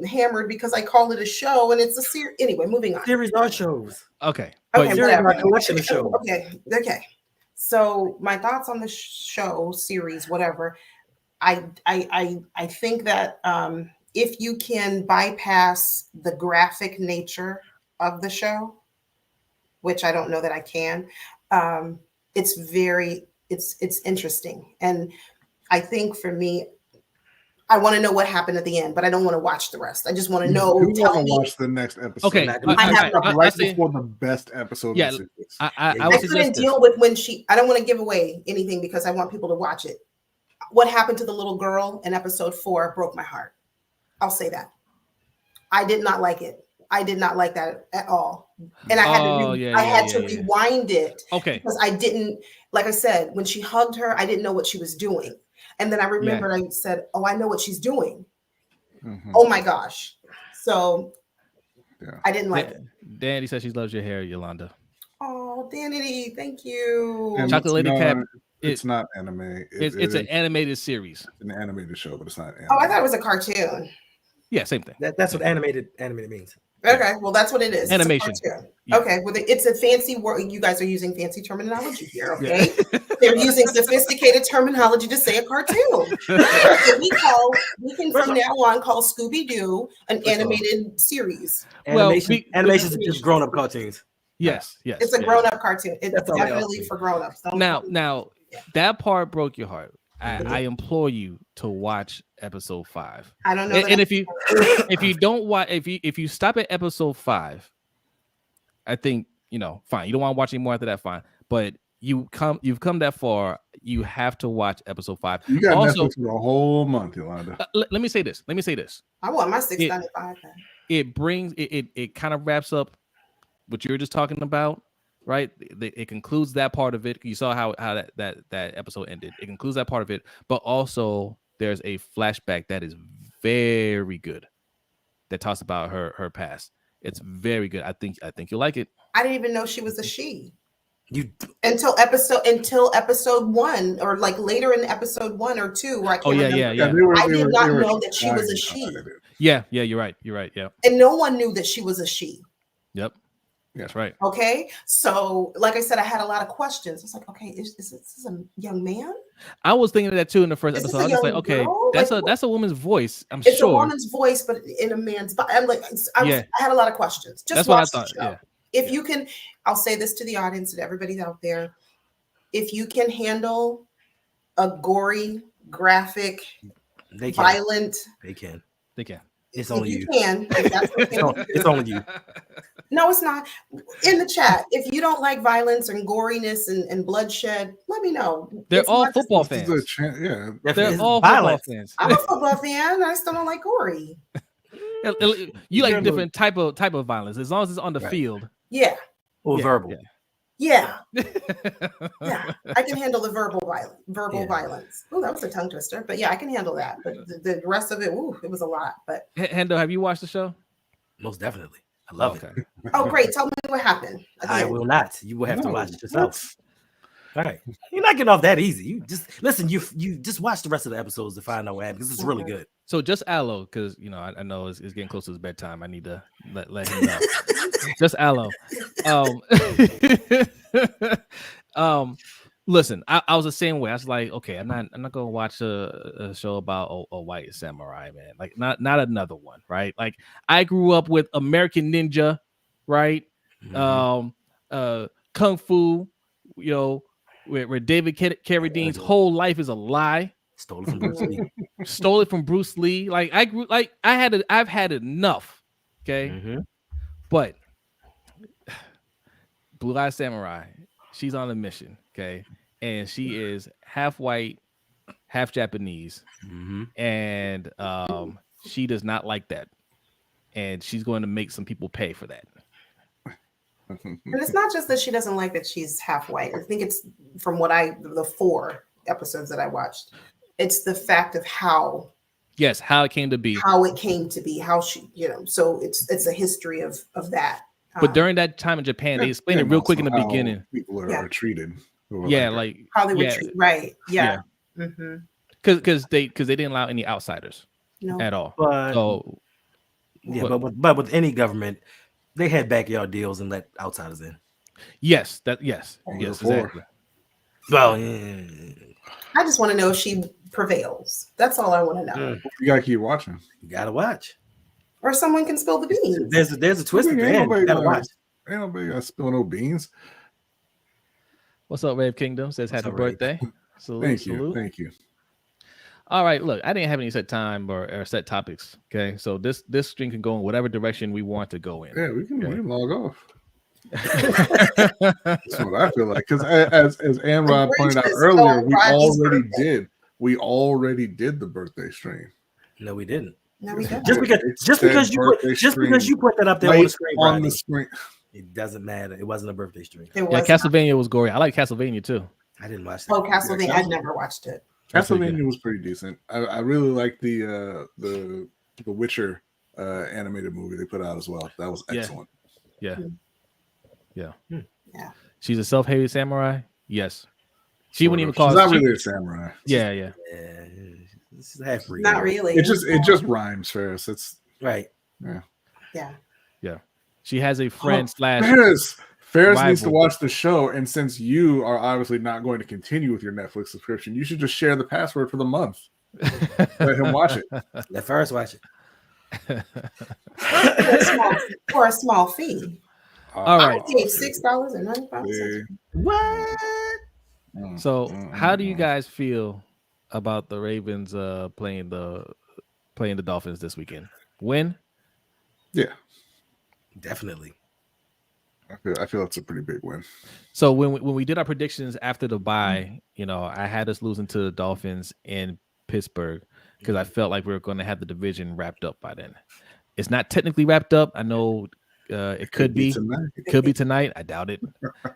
hammered because I call it a show and it's a series. Anyway, moving on. Series are shows. Okay. Okay, whatever. A collection of shows. Okay. So my thoughts on the show, series, whatever. I think that if you can bypass the graphic nature of the show, which I don't know that I can, it's interesting. And I think for me, I want to know what happened at the end, but I don't want to watch the rest. I just want to know. You want to watch the next episode. Okay. Before the best episode. Yeah. I couldn't deal with when I don't want to give away anything because I want people to watch it. What happened to the little girl in episode 4 broke my heart. I'll say that. I did not like it. I did not like that at all. And I had to rewind it. Okay. Because I didn't, like I said, when she hugged her, I didn't know what she was doing. And then I remembered I said, oh, I know what she's doing. Mm-hmm. Oh my gosh. So I didn't like it. Danny says she loves your hair, Yolanda. Oh, Danny, thank you. And Chocolate Lady Cap. It's not anime. It's an animated series. It's an animated show, but it's not anime. Oh, I thought it was a cartoon. Yeah, same thing. That's what animated means. Okay, well, that's what it is. Animation. Yeah. Okay, well, it's a fancy word. You guys are using fancy terminology here, okay? They're using sophisticated terminology to say a cartoon. we can from now on call Scooby-Doo an animated series. Animation is just grown-up cartoons. Yes. It's a grown-up cartoon. It's definitely for grown-ups. Now, that part broke your heart. I implore you to watch episode 5. I don't know. And if you don't watch, if you stop at episode 5, I think fine. You don't want to watch anymore after that, fine. But you've come that far. You have to watch episode 5. You got Netflix for a whole month, Yolanda. Let me say this. I want my $6.95. It brings it kind of wraps up what you were just talking about. Right, it concludes that part of it. You saw how that episode ended. It concludes that part of it, but also there's a flashback that is very good that talks about her past. It's very good. I think you'll like it. I didn't even know she was a she. Until episode 1, or like later in episode 1 or 2, where I can't remember. I did not know that she was a she. Yeah, you're right. Yeah. And no one knew that she was a she. Yep. That's right. Okay. So, like I said, I had a lot of questions. I was like, okay, is this a young man? I was thinking of that too in the first episode. I was just like, okay, that's a woman's voice. It's a woman's voice, but in a man's body. I'm like, I had a lot of questions. Just watch the show. Yeah. If you can, I'll say this to the audience and everybody out there. If you can handle a gory, graphic, violent. They can. They can. It's only you. Can. If that's okay. It's only you. No, it's not. In the chat, if you don't like violence and goriness and bloodshed, let me know. They're It's all not just- football This is fans. yeah. They're It's all violence. football fans. I'm a football fan. I still don't like gory. You like Yeah, different type of violence as long as it's on the Right. field. Yeah, Or Yeah, verbal. yeah, yeah. yeah. I can handle the verbal Yeah. violence. Oh, that was a tongue twister. But yeah, I can handle that. But the rest of it, ooh, it was a lot. But Hendo, have you watched the show? Most definitely. I love it. Okay. oh, great. Tell me what happened. at the I end. will not. You will have to No, watch it yourself. All right. You're not getting off that easy. You just listen, you just watch the rest of the episodes to find out what happened because it's really good. So just Aloe, because I know it's getting close to his bedtime. I need to let him know. Just Aloe. Listen, I was the same way. I was like, okay, I'm not gonna watch a show about a white samurai, man. Like not another one, right? Like I grew up with American Ninja, right? Mhm. Kung Fu, where David Carradine's whole life is a lie. Stole it from Bruce Lee. Stole it from Bruce Lee. Like I've had enough. Okay. Mhm. But Blue Eye Samurai, she's on a mission, okay? And she is half white, half Japanese. Mhm. And she does not like that. And she's going to make some people pay for that. And it's not just that she doesn't like that she's half white. I think it's from the 4 episodes that I watched. It's the fact of how How it came to be. How she, so it's a history of that. But during that time in Japan, they explained it real quick in the how beginning. People are treated. who are Yeah, that. like how they were yeah, treated, right? Yeah. Mm-hmm. because they didn't allow any outsiders No. at all. But So yeah, but with any government, they had backyard deals and let outsiders in. yes, Only before. exactly. Well, yeah. I just want to know if she prevails. That's all I want to know. You gotta keep watching. You gotta watch. Or someone can spill the beans. There's a twist at the Ain't end. nobody You gotta gonna- watch. Ain't nobody got to spill no beans. What's up, Rave Kingdom? Says What's happy up, Rave? birthday. Salute, Thank you. salute. Thank you. All right, look, I didn't have any set time or set topics. Okay, so this stream can go in whatever direction we want to go in. Yeah, we can log off. Yeah. That's what I feel like. Because as Amrod pointed out Just earlier, go Rodney's birthday. we already did the birthday stream. No, we didn't. No, we don't. Just because you put that up there on the screen, on Rodney, the screen. it doesn't matter. It wasn't a birthday stream. It Yeah, was Castlevania was gory. I like Castlevania too. I didn't watch not. that. Oh, Castlevania. Yeah, I've never watched it. That's pretty Castlevania was pretty decent. I really like the Witcher animated movie they put out as well. That was Yeah. excellent. Yeah. Hmm. Yeah. Yeah. She's a self-hated samurai. Yes. She wouldn't even Sort call of. She's not she- really a samurai. Yeah. Yeah, this is half breed. Not really. It just rhymes, Ferris. It's Right. Yeah. She has a friend slash Ferris needs to rival. watch the show, and since you are obviously not going to continue with your Netflix subscription, you should just share the password for the month. Let him watch it. Let Ferris watch it. For a small fee. All right. I paid $6.95. Yeah. What? So, how do you guys feel about the Ravens playing the Dolphins this weekend? Win? Yeah, Definitely. I feel it's a pretty big win. So when we did our predictions after the bye, I had us losing to the Dolphins in Pittsburgh because I felt like we were going to have the division wrapped up by then. It's not technically wrapped up. I know it could be. tonight. It could be tonight. I doubt it.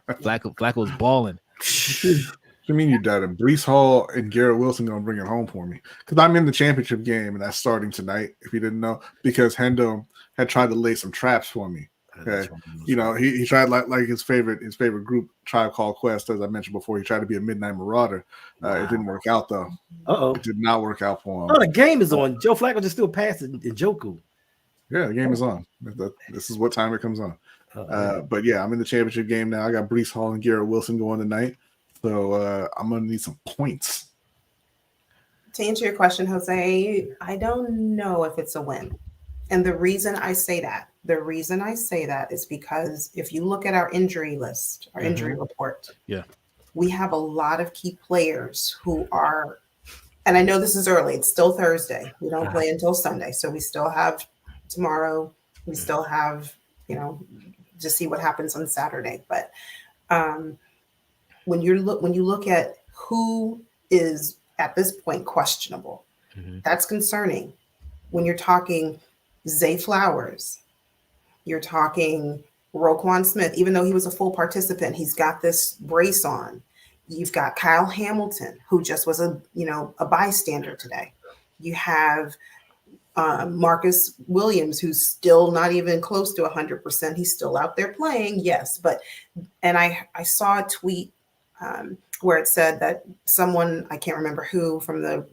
Flacco's balling. What do you mean you doubt it? Brees Hall and Garrett Wilson gonna bring it home for me because I'm in the championship game and that's starting tonight. If you didn't know, because Hendo had tried to lay some traps for me. Okay, he tried like his favorite group, Tribe Called Quest, as I mentioned before. He tried to be a midnight marauder. It didn't work out though. It did not work out for him. Oh, the game is on. Joe Flacco just still passing in Joku. Yeah, the game is on. This is what time it comes on. But yeah, I'm in the championship game now. I got Brees Hall and Garrett Wilson going tonight. So I'm going to need some points. To answer your question, Jose, I don't know if it's a win. And the reason I say that is because if you look at our injury list, our injury report, we have a lot of key players who are, and I know this is early, it's still Thursday. We don't play until Sunday. So we still have tomorrow. We still have, to see what happens on Saturday. But when you look at who is at this point questionable, that's concerning. When you're talking Zay Flowers, you're talking Roquan Smith, even though he was a full participant, he's got this brace on. You've got Kyle Hamilton, who just was a bystander today. You have Marcus Williams, who's still not even close to 100%. He's still out there playing, yes. And I saw a tweet where it said that someone, I can't remember who, from the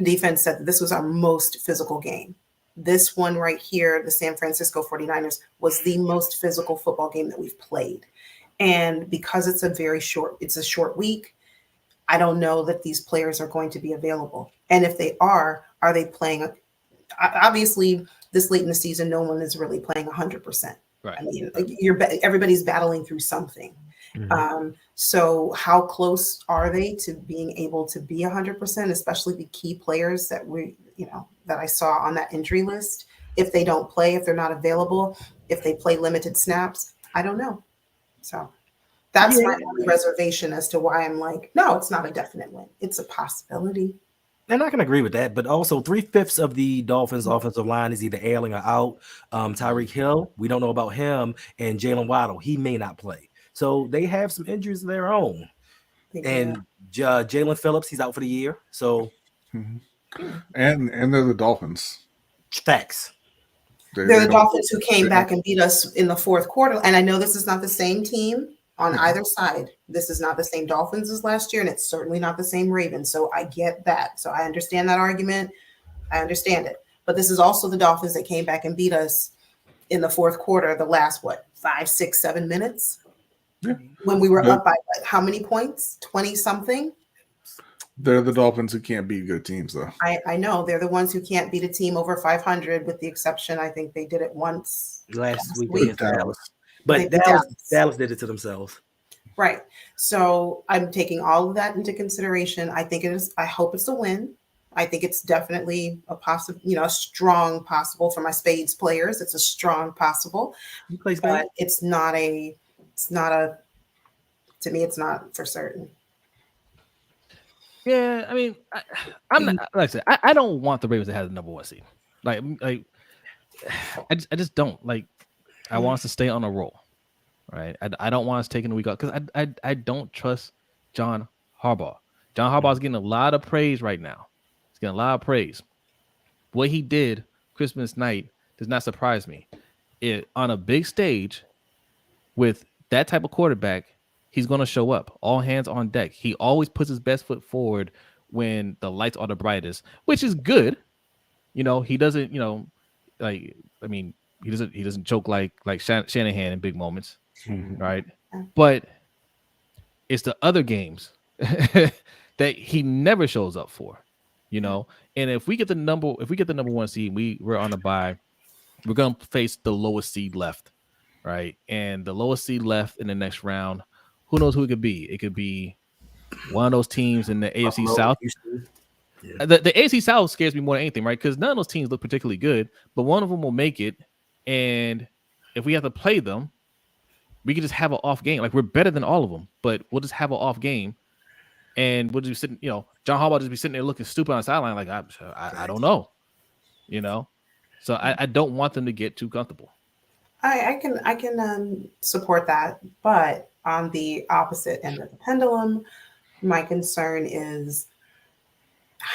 defense said that this was our most physical game. This one right here, the San Francisco 49ers, was the most physical football game that we've played. And because it's a short week, I don't know that these players are going to be available. And if they are they playing? Obviously, this late in the season, no one is really playing 100%. Right. I mean, everybody's battling through something. So how close are they to being able to be 100%, especially the key players that that I saw on that injury list? If they don't play, if they're not available, if they play limited snaps, I don't know. So that's my only reservation as to why I'm like, no, it's not a definite win. It's a possibility. And I can agree with that, but also 3/5 of the Dolphins' offensive line is either ailing or out. Tyreek Hill, we don't know about him, and Jalen Waddle, he may not play. So they have some injuries of their own. And Jalen Phillips, he's out for the year. So, and they're the Dolphins. Facts. They're the Dolphins who came back and beat us in the fourth quarter. And I know this is not the same team on either side. This is not the same Dolphins as last year, and it's certainly not the same Ravens. So I get that. So I understand that argument. I understand it. But this is also the Dolphins that came back and beat us in the fourth quarter, the last, 5, 6, 7 minutes? Yeah. When we were up by how many points? 20-something? They're the Dolphins who can't beat good teams, though. I know. They're the ones who can't beat a team over 500, with the exception, I think they did it once last week. week. Dallas. But Dallas did it to themselves. Right. So I'm taking all of that into consideration. I think it is. I hope it's a win. I think it's definitely a possible, a strong possible for my Spades players. It's a strong possible. You play Spades? But it's not to me, it's not for certain. Yeah, I mean, I'm not, like I said, I don't want the Ravens to have the number 1 seed. Like I just don't like. I want us to stay on a roll, right? I don't want us taking the week off because I don't trust John Harbaugh. John Harbaugh's getting a lot of praise right now. He's getting a lot of praise. What he did Christmas night does not surprise me. On a big stage with that type of quarterback, he's going to show up. All hands on deck. He always puts his best foot forward when the lights are the brightest, which is good. He doesn't, he doesn't choke like Shanahan in big moments, right? But it's the other games that he never shows up for, And if we get the number 1 seed, we're on a bye. We're gonna face the lowest seed left, right? And the lowest seed left in the next round, who knows who it could be? It could be one of those teams in the AFC South. Yeah. The AFC South scares me more than anything, right? Because none of those teams look particularly good, but one of them will make it. And if we have to play them, we can just have an off game. Like, we're better than all of them, but we'll just have an off game. And we'll just sit, John Harbaugh just be sitting there looking stupid on the sideline, like, I don't know, So I don't want them to get too comfortable. I can support that, but on the opposite end of the pendulum, my concern is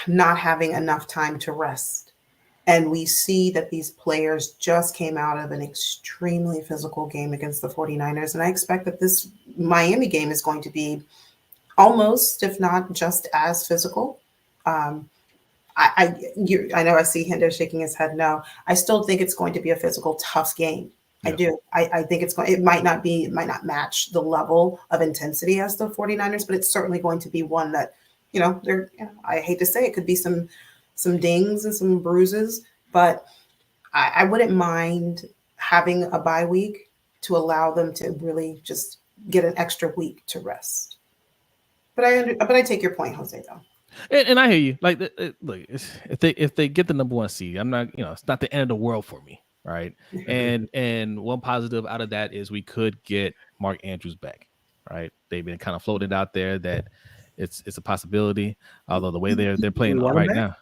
not having enough time to rest. And we see that these players just came out of an extremely physical game against the 49ers. And I expect that this Miami game is going to be almost, if not just as physical. I know I see Hendo shaking his head. No, I still think it's going to be a physical, tough game. Yeah. I do. I think it might not match the level of intensity as the 49ers, but it's certainly going to be one that, I hate to say it, could be some dings and some bruises, but I wouldn't mind having a bye week to allow them to really just get an extra week to rest. But I take your point, Jose, though. And I hear you. Like, look, if they get the number 1 seed, I'm not, it's not the end of the world for me. right? And one positive out of that is we could get Mark Andrews back, right? They've been kind of floated out there that it's a possibility. Although the way they're playing want him right back? now,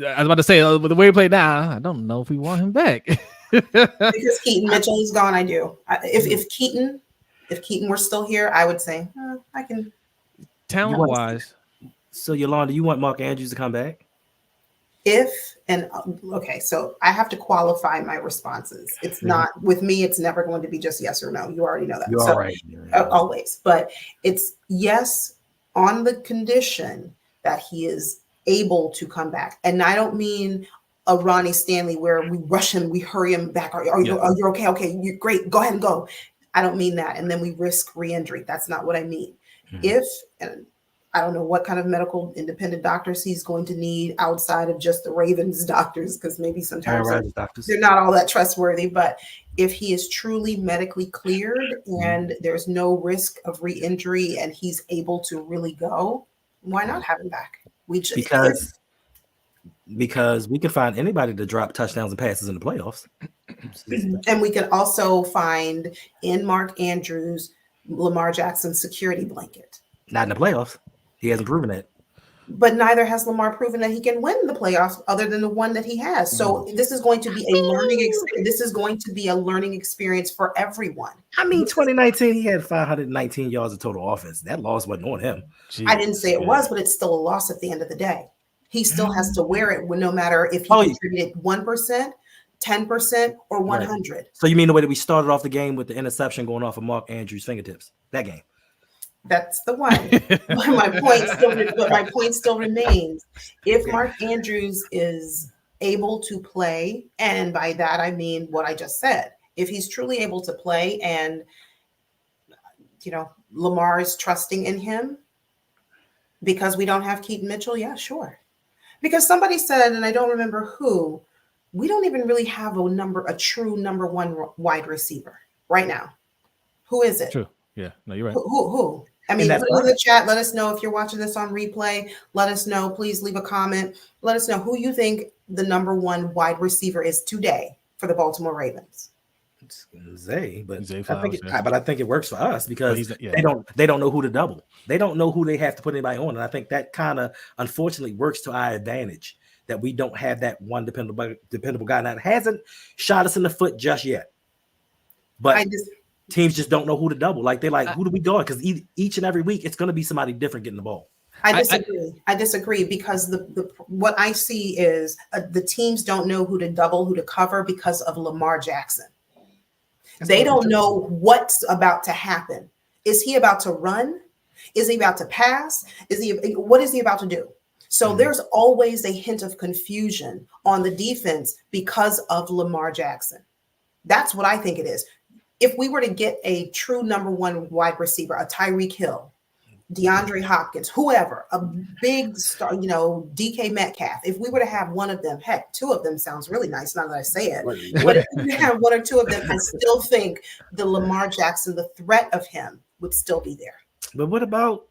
I was about to say the way we play now, I don't know if we want him back. Because Keaton Mitchell is gone. I do. If Keaton were still here, I would say I can. Talent wise, So Yolanda, you want Mark Andrews to come back? Okay, so I have to qualify my responses. It's not with me. It's never going to be just yes or no. You already know that. You're So, all right. always, but it's yes on the condition that he is able to come back. And I don't mean a Ronnie Stanley where we rush him, we hurry him back. Are you okay? Okay, you're great. Go ahead and go. I don't mean that. And then we risk re-injury. That's not what I mean. And I don't know what kind of medical independent doctors he's going to need outside of just the Ravens doctors, because maybe sometimes they're not all that trustworthy. But if he is truly medically cleared and there's no risk of re-injury and he's able to really go, why not have him back? Because we can find anybody to drop touchdowns and passes in the playoffs. And we can also find in Mark Andrews, Lamar Jackson's security blanket. Not in the playoffs. He hasn't proven that. But neither has Lamar proven that he can win the playoffs other than the one that he has. So this is going to be a learning experience. This is going to be a learning experience for everyone. I mean, 2019, he had 519 yards of total offense. That loss wasn't on him. I didn't say it was, but it's still a loss at the end of the day. He still has to wear it no matter if he contributed 1%, 10%, or 100. Right. So you mean the way that we started off the game with the interception going off of Mark Andrews' fingertips? That game. That's the one. But my point still remains. If Mark Andrews is able to play, and by that I mean what I just said, if he's truly able to play and Lamar is trusting in him because we don't have Keaton Mitchell, yeah, sure. Because somebody said, and I don't remember who, we don't even really have a true number one wide receiver right now. Who is it? True. Yeah, no, you're right. Who? I mean, put it in the chat. Let us know if you're watching this on replay. Let us know. Please leave a comment. Let us know who you think the number one wide receiver is today for the Baltimore Ravens. It's Zay, but I think it works for us because they don't know who to double. They don't know who they have to put anybody on, and I think that kind of unfortunately works to our advantage that we don't have that one dependable guy. Now, it hasn't shot us in the foot just yet, but teams just don't know who to double. Like they're like, who do we go? Because each and every week it's going to be somebody different getting the ball. I disagree because the what I see is the teams don't know who to double, who to cover because of Lamar Jackson. They don't know what's about to happen. Is he about to run? Is he about to pass? What is he about to do? So there's always a hint of confusion on the defense because of Lamar Jackson. That's what I think it is. If we were to get a true number one wide receiver, a Tyreek Hill, DeAndre Hopkins, whoever, a big star, DK Metcalf, if we were to have one of them, heck, two of them sounds really nice now that I say it. But if we have one or two of them, I still think the Lamar Jackson, the threat of him would still be there. But what about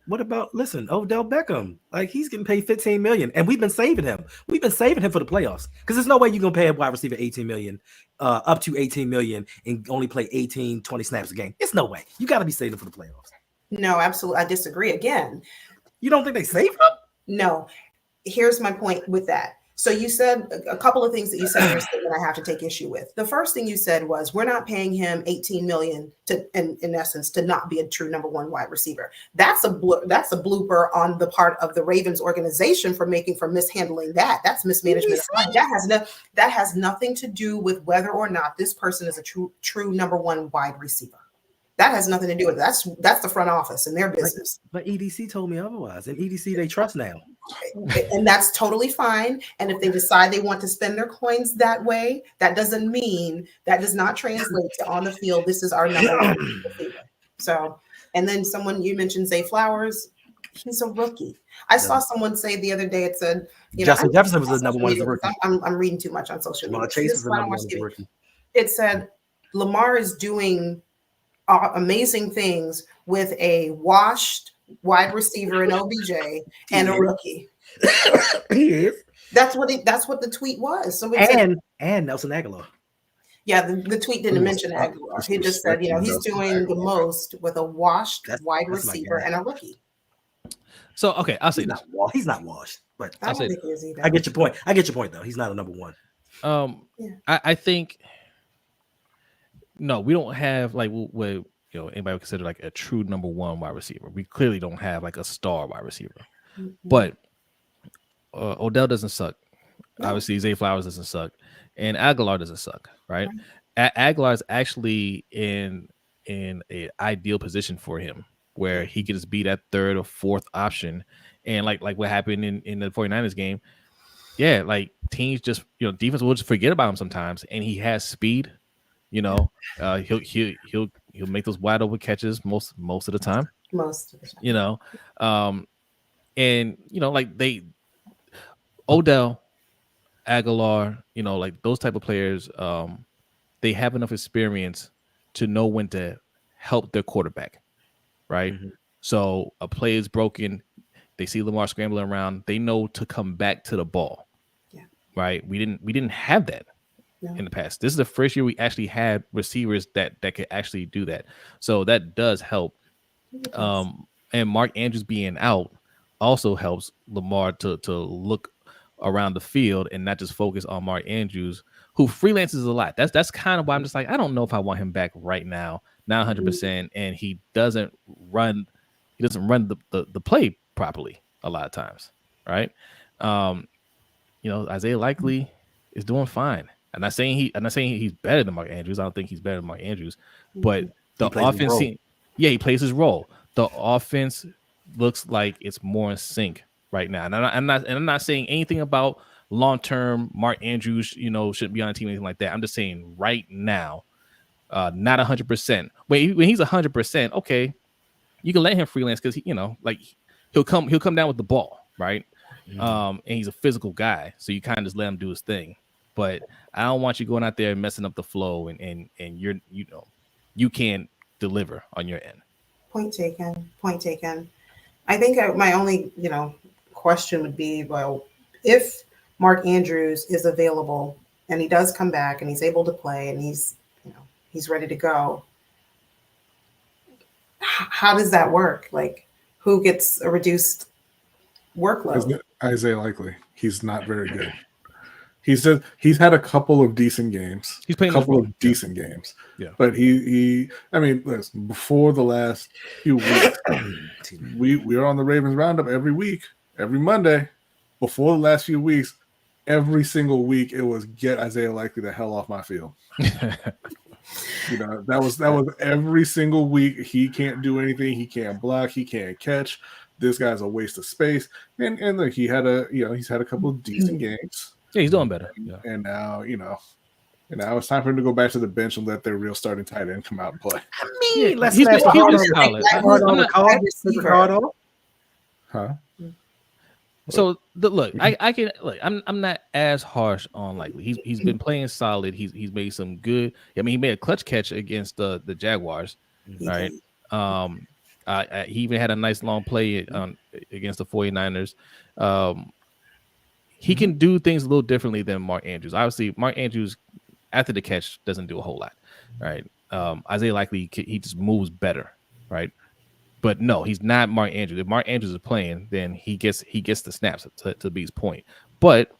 listen, Odell Beckham? Like he's getting paid $15 million, and we've been saving him. We've been saving him for the playoffs because there's no way you're gonna pay a wide receiver $18 million, up to $18 million, and only play 18, 20 snaps a game. It's no way. You got to be saving for the playoffs. No, absolutely. I disagree again. You don't think they save him? No. Here's my point with that. So you said a couple of things that you said in your statement I have to take issue with. The first thing you said was we're not paying him $18 million in essence to not be a true number one wide receiver. That's a blooper on the part of the Ravens organization for mishandling that. That's mismanagement. That has nothing to do with whether or not this person is a true number one wide receiver. That has nothing to do with it. That's the front office and their business. But EDC told me otherwise. And EDC they trust now. And that's totally fine. And if they decide they want to spend their coins that way, that does not translate to on the field. This is our number one receiver. So, and then you mentioned Zay Flowers. He's a rookie. I saw someone say the other day, it said, Justin Jefferson was the number one rookie. I'm reading too much on social media. Chase is the number one rookie. It said Lamar is doing amazing things with a washed wide receiver in OBJ and a rookie. He is. That's what the tweet was. And Nelson Aguilar. Yeah, the tweet didn't mention Aguilar. He just said, he's doing the most with a washed wide receiver and a rookie. So okay, I'll say this. He's not washed, but I don't think he is either. I get your point. I get your point, though. He's not a number one. I think no, we don't have like what anybody would consider like a true number one wide receiver. We clearly don't have like a star wide receiver, but Odell doesn't suck. No. Obviously, Zay Flowers doesn't suck, and Aguilar doesn't suck, right? Aguilar is actually in an ideal position for him, where he can just be that third or fourth option, and like what happened in the 49ers game, like teams just defense will just forget about him sometimes, and he has speed. He'll make those wide open catches most of the time. Most of the time. And like Odell, Aguilar, like those type of players, they have enough experience to know when to help their quarterback, right? Mm-hmm. So a play is broken, they see Lamar scrambling around, they know to come back to the ball, right? We didn't have that in the past. This is the first year we actually had receivers that could actually do that, so that does help. And Mark Andrews being out also helps Lamar to look around the field and not just focus on Mark Andrews, who freelances a lot. That's kind of why I'm just like, I don't know if I want him back right now, not 100%. And he doesn't run the play properly a lot of times, right? Isaiah Likely is doing fine. I'm not saying he's better than Mark Andrews. I don't think he's better than Mark Andrews, but the offense, he plays his role. The offense looks like it's more in sync right now. And I'm not saying anything about long-term Mark Andrews, shouldn't be on a team or anything like that. I'm just saying right now, not 100%. When he's 100%, okay, you can let him freelance because he'll come down with the ball, right? Mm-hmm. And he's a physical guy, so you kind of just let him do his thing. But I don't want you going out there and messing up the flow and you can't deliver on your end. Point taken. I think my only, question would be, well, if Mark Andrews is available and he does come back and he's able to play and he's ready to go, how does that work? Like, who gets a reduced workload? Isaiah Likely. He's not very good. He's had a couple of decent games. He's playing a couple of decent games. Yeah. But listen, before the last few weeks, we are on the Ravens Roundup every week, every Monday. Before the last few weeks, every single week it was get Isaiah Likely the hell off my field. That was every single week. He can't do anything. He can't block. He can't catch. This guy's a waste of space. And look, he's had a couple of decent games. Yeah, he's doing better. Yeah. And now, now it's time for him to go back to the bench and let their real starting tight end come out and play. Let's hard on the call. Huh? So look, I can look. I'm not as harsh on Likely. He's been playing solid. He's made some good. I mean, he made a clutch catch against the Jaguars, right? He even had a nice long play against the 49ers. He can do things a little differently than Mark Andrews. Obviously, Mark Andrews after the catch doesn't do a whole lot, right? Isaiah Likely, he just moves better, right? But no, he's not Mark Andrews. If Mark Andrews is playing, then he gets the snaps to B's point. But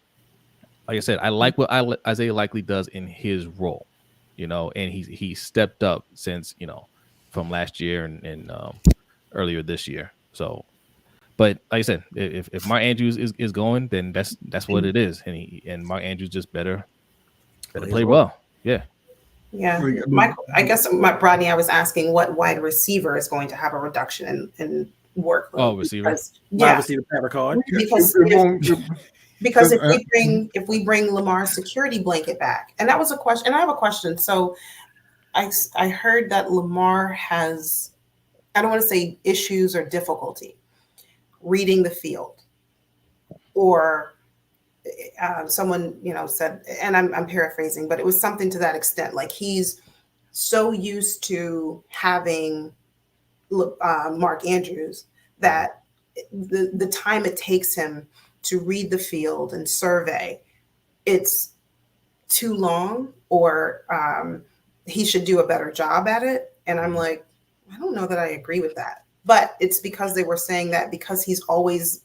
like I said, I like what Isaiah Likely does in his role, and he stepped up since from last year and earlier this year. So, but like I said, if Mark Andrews is going, then that's what it is, and Mark Andrews just better play well. Yeah. Yeah, I guess Brodny, I was asking what wide receiver is going to have a reduction in workload. Oh, receiver. Receiver card. Because if we bring Lamar's security blanket back, and that was a question, and I have a question. So I heard that Lamar has, I don't want to say issues or difficulty reading the field, or someone said, and I'm paraphrasing, but it was something to that extent. Like he's so used to having Mark Andrews that the time it takes him to read the field and survey, it's too long, or he should do a better job at it. And I'm like, I don't know that I agree with that. But it's because they were saying that because he's always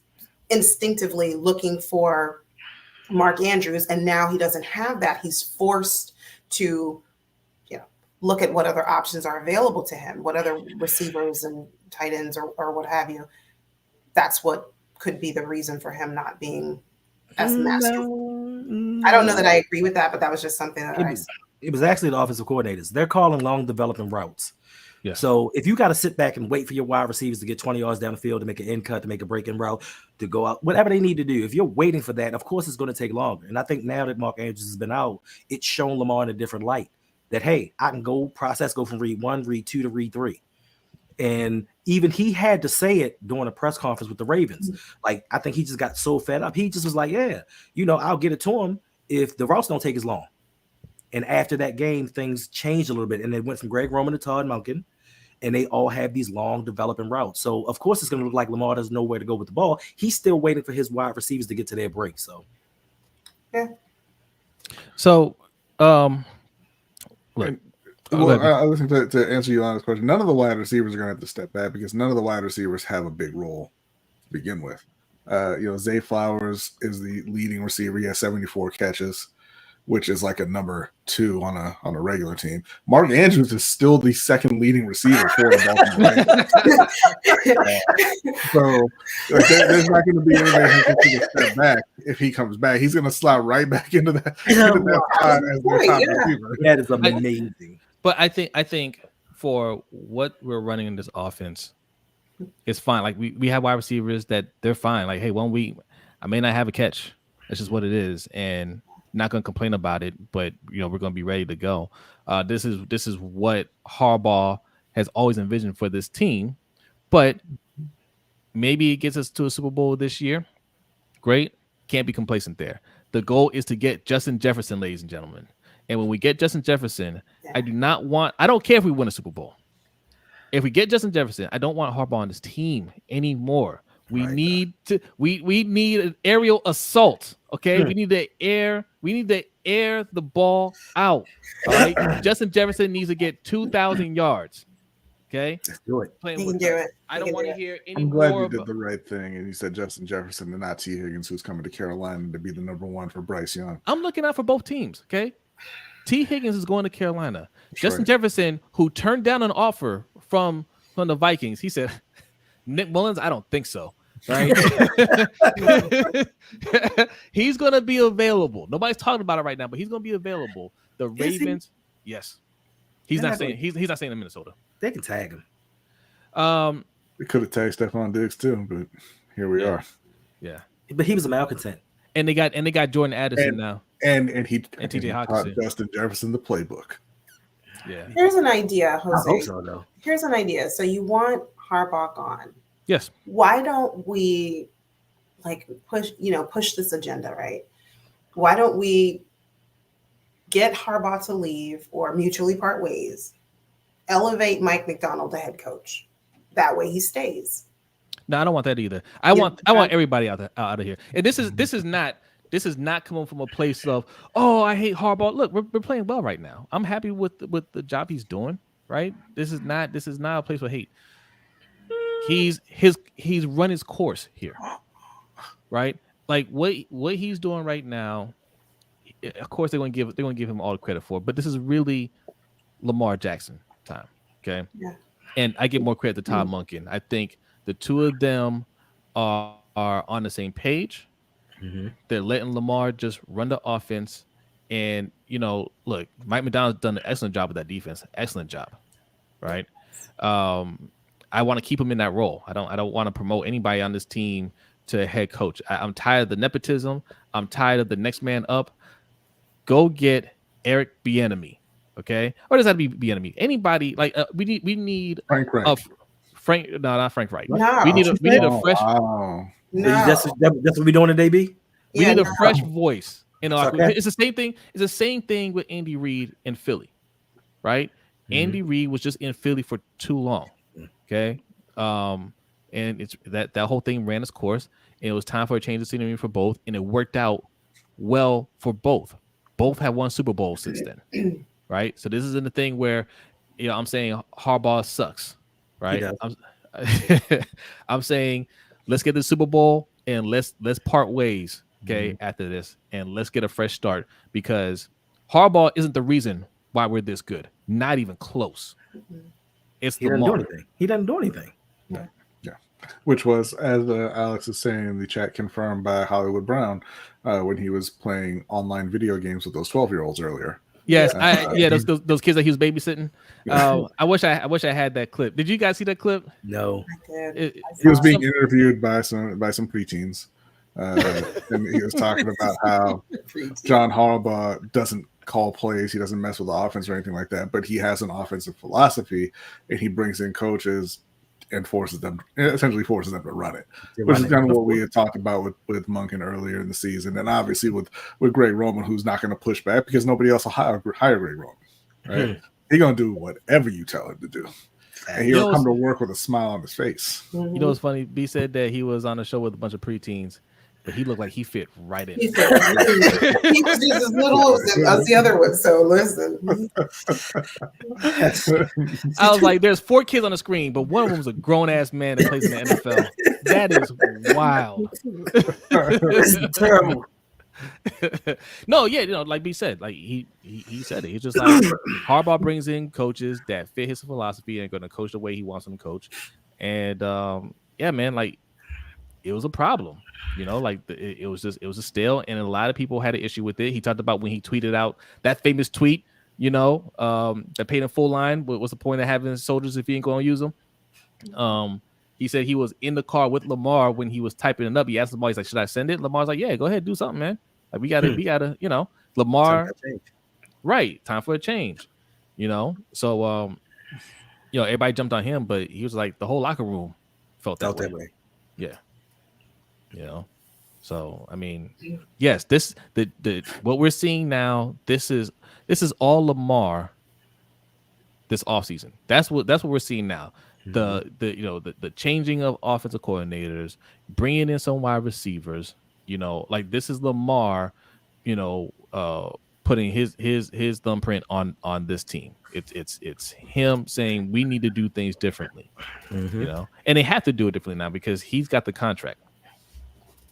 instinctively looking for Mark Andrews, and now he doesn't have that. He's forced to, look at what other options are available to him, what other receivers and tight ends or what have you. That's what could be the reason for him not being as masterful. I don't know that I agree with that, but that was just something that it was actually the offensive coordinators. They're calling long developing routes. Yeah. So if you got to sit back and wait for your wide receivers to get 20 yards down the field to make an end cut, to make a breaking route, to go out, whatever they need to do, if you're waiting for that, of course it's going to take longer. And I think now that Mark Andrews has been out, it's shown Lamar in a different light that, hey, I can go from read 1, read 2 to read 3. And even he had to say it during a press conference with the Ravens. Like, I think he just got so fed up. He just was like, yeah, I'll get it to him if the routes don't take as long. And after that game, things changed a little bit. And they went from Greg Roman to Todd Monken. And they all have these long developing routes. So, of course, it's going to look like Lamar doesn't know where to go with the ball. He's still waiting for his wide receivers to get to their break. So, yeah. So, look. I think to answer Yolanda's question, none of the wide receivers are going to have to step back because none of the wide receivers have a big role to begin with. Zay Flowers is the leading receiver. He has 74 catches, which is like a number 2 on a regular team. Mark Andrews is still the second leading receiver for the Baltimore Ravens. So there's not going to be anybody who can take a step back if he comes back. He's going to slide right back into that spot as their top receiver. That is amazing. But I think for what we're running in this offense, it's fine. Like we have wide receivers that they're fine. Like, hey, 1 week I may not have a catch. That's just what it is, and not going to complain about it. But we're going to be ready to go. This is what Harbaugh has always envisioned for this team. But maybe it gets us to a Super Bowl this year. Great, can't be complacent there. The goal is to get Justin Jefferson, ladies and gentlemen. And when we get Justin Jefferson, I don't care if we win a Super Bowl. If we get Justin Jefferson, I don't want Harbaugh on this team anymore. We need an aerial assault. Okay. We need to air the ball out. All right. Justin Jefferson needs to get 2,000 yards. Okay. Let's do it. He can do it. I don't want to hear any I'm glad more. you did the right thing and you said Justin Jefferson and not T. Higgins, who's coming to Carolina to be the number 1 for Bryce Young. I'm looking out for both teams. Okay. T. Higgins is going to Carolina. Justin Jefferson, who turned down an offer from the Vikings, he said, Nick Mullins, I don't think so. Right? He's going to be available. Nobody's talking about it right now, but he's going to be available. The Ravens, yes. He's not saying in Minnesota. They can tag him. They could have tagged Stephon Diggs too, but here we are. Yeah. But he was a malcontent. And they got Jordan Addison now. And TJ taught Hawkinson. Justin Jefferson the playbook. Yeah. Here's an idea, Jose. I hope so, though. Here's an idea. So you want Harbaugh gone. Yes. Why don't we push this agenda, right? Why don't we get Harbaugh to leave or mutually part ways, elevate Mike McDonald to head coach? That way he stays. No, I don't want that either. I want everybody out of here. And this is not coming from a place of, oh, I hate Harbaugh. Look, we're playing well right now. I'm happy with the job he's doing. Right? This is not a place for hate. He's run his course here. Right? Like what he's doing right now. Of course, they're going to give him all the credit for it, but this is really Lamar Jackson time. Okay. Yeah. And I give more credit to Todd Monken. I think the two of them are on the same page. Mm-hmm. They're letting Lamar just run the offense. And, look, Mike McDonald's done an excellent job with that defense. Excellent job. Right. I want to keep him in that role. I don't want to promote anybody on this team to head coach. I'm tired of the nepotism. I'm tired of the next man up. Go get Eric Bieniemy. Okay. Or does that be Bieniemy? Anybody we need Frank Reich. Frank. No, not Frank Reich. No. We need a fresh. Wow. No. That's what we're doing today, B? We need a fresh voice. It's the same thing. It's the same thing with Andy Reid in Philly, right? Mm-hmm. Andy Reid was just in Philly for too long. Okay. And it's that whole thing ran its course, and it was time for a change of scenery for both, and it worked out well for both. Both have won Super Bowl since then, right? So this isn't the thing where, I'm saying Harbaugh sucks, right? I'm saying let's get the Super Bowl and let's part ways, okay, after this, and let's get a fresh start, because Harbaugh isn't the reason why we're this good. Not even close. It's He doesn't do anything. He doesn't do anything. Yeah. Which was, as Alex is saying in the chat, confirmed by Hollywood Brown when he was playing online video games with those 12-year-olds earlier. Yes, those kids that he was babysitting. I wish I had that clip. Did you guys see that clip? No. He was being interviewed by some preteens, and he was talking about how John Harbaugh doesn't call plays, he doesn't mess with the offense or anything like that, but he has an offensive philosophy, and he brings in coaches and essentially forces them to run it, which is kind of what we had talked about with Monken earlier in the season, and obviously with Greg Roman, who's not going to push back because nobody else will hire Greg Roman, right? He's going to do whatever you tell him to do, and he'll come to work with a smile on his face. You know what's funny? B said that he was on a show with a bunch of preteens, but he looked like he fit right in. He was just as little as the other one. So listen. I was like, there's 4 kids on the screen, but one of them was a grown ass man that plays in the NFL. That is wild. It's terrible. No, yeah, like B said, like he said it. He's just like, Harbaugh brings in coaches that fit his philosophy and going to coach the way he wants them to coach. And yeah, man, like it was a problem. Like it was a stale, and a lot of people had an issue with it. He talked about when he tweeted out that famous tweet, that paid in full line. What's the point of having soldiers if you ain't going to use them? He said he was in the car with Lamar when he was typing it up. He asked Lamar, he's like, should I send it? Lamar's like, yeah, go ahead, do something, man. Like we gotta, Lamar, right? Time for a change, So, everybody jumped on him, but he was like, the whole locker room felt that way. Yeah. So I mean, yes, the what we're seeing now, this is all Lamar this offseason. That's what we're seeing now. The changing of offensive coordinators, bringing in some wide receivers, like this is Lamar, putting his thumbprint on this team. It's him saying we need to do things differently, and they have to do it differently now because he's got the contract.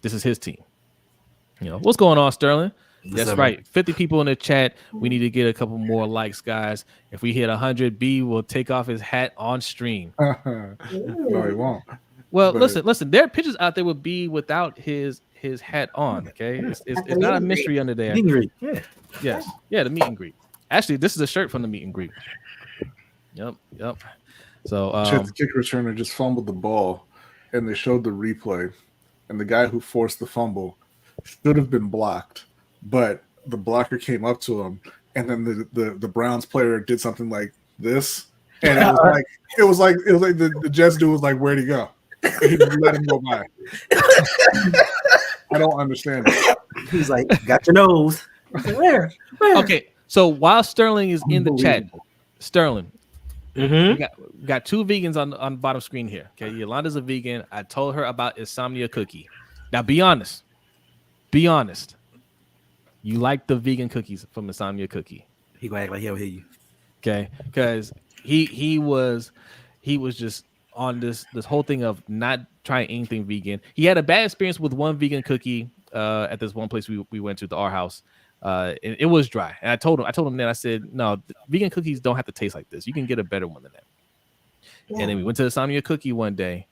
This is his team. What's going on, Sterling? That's right. 50 people in the chat. We need to get a couple more likes, guys. If we hit 100, B will take off his hat on stream. No, he won't. Well, listen. There are pictures out there with B without his hat on. Okay, it's not a mystery under there. Meet and greet. Yeah. Yes. Yeah, the meet and greet. Actually, this is a shirt from the meet and greet. Yep. So the kick returner just fumbled the ball, and they showed the replay. And the guy who forced the fumble should have been blocked, but the blocker came up to him, and then the Browns player did something like this, and it was like the Jets dude was like, "Where'd he go?" And he just let him go by. I don't understand it. He's like, "Got your nose." Where? Okay, so while Sterling is in the chat, Sterling. We got 2 vegans on the bottom screen here. Okay, Yolanda's a vegan. I told her about Insomnia Cookie. Now, be honest. You like the vegan cookies from Insomnia Cookie? He gonna act like he'll hear you. Okay, because he was just on this whole thing of not trying anything vegan. He had a bad experience with one vegan cookie at this one place we went to, the R House. It was dry, and I told him that. I said, no, vegan cookies don't have to taste like this. You can get a better one than that. Yeah. And then we went to the Insomnia Cookie one day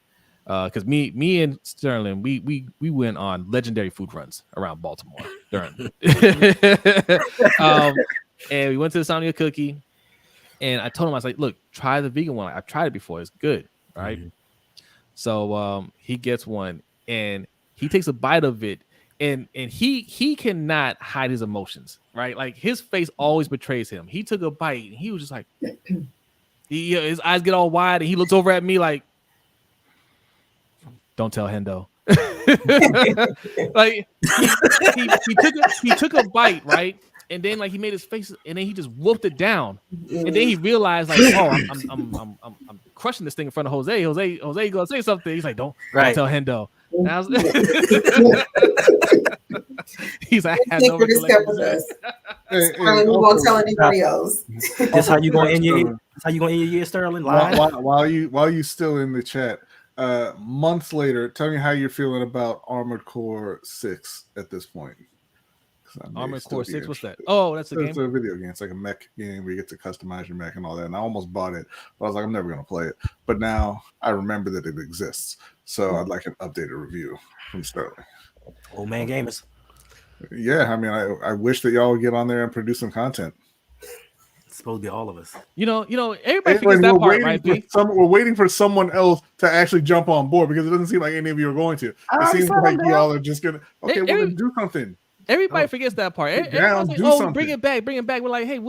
because me and Sterling we went on legendary food runs around Baltimore during. And we went to the Insomnia Cookie, and I told him, I was like, look, try the vegan one. I've tried it before. It's good, right? So he gets one, and he takes a bite of it. And he cannot hide his emotions, right? Like his face always betrays him. He took a bite and he was just like, his eyes get all wide and he looks over at me like, don't tell Hendo. Like he took a bite, right? And then like he made his face and then he just whooped it down. And then he realized like, oh, I'm crushing this thing in front of Jose. Jose gonna say something. He's like, don't tell Hendo. He's like, I have no recollection. Sterling, we won't tell anybody else. That's how you gonna end your year. That's how you gonna end your year, Sterling. Live? While you still in the chat, months later, tell me how you're feeling about Armored Core 6 at this point. Armored Core 6, what's that? Oh, that's a game. It's a video game. It's like a mech game where you get to customize your mech and all that. And I almost bought it, but I was like, I'm never gonna play it. But now I remember that it exists, so I'd like an updated review from Sterling. Old man gamers. Yeah, I mean, I wish that y'all would get on there and produce some content. It's supposed to be all of us. You know, everybody forgets that part, right? We're waiting for someone else to actually jump on board because it doesn't seem like any of you are going to. It seems like y'all are just gonna then do something. Everybody forgets that part. Everybody's like, something. bring it back. We're like, hey,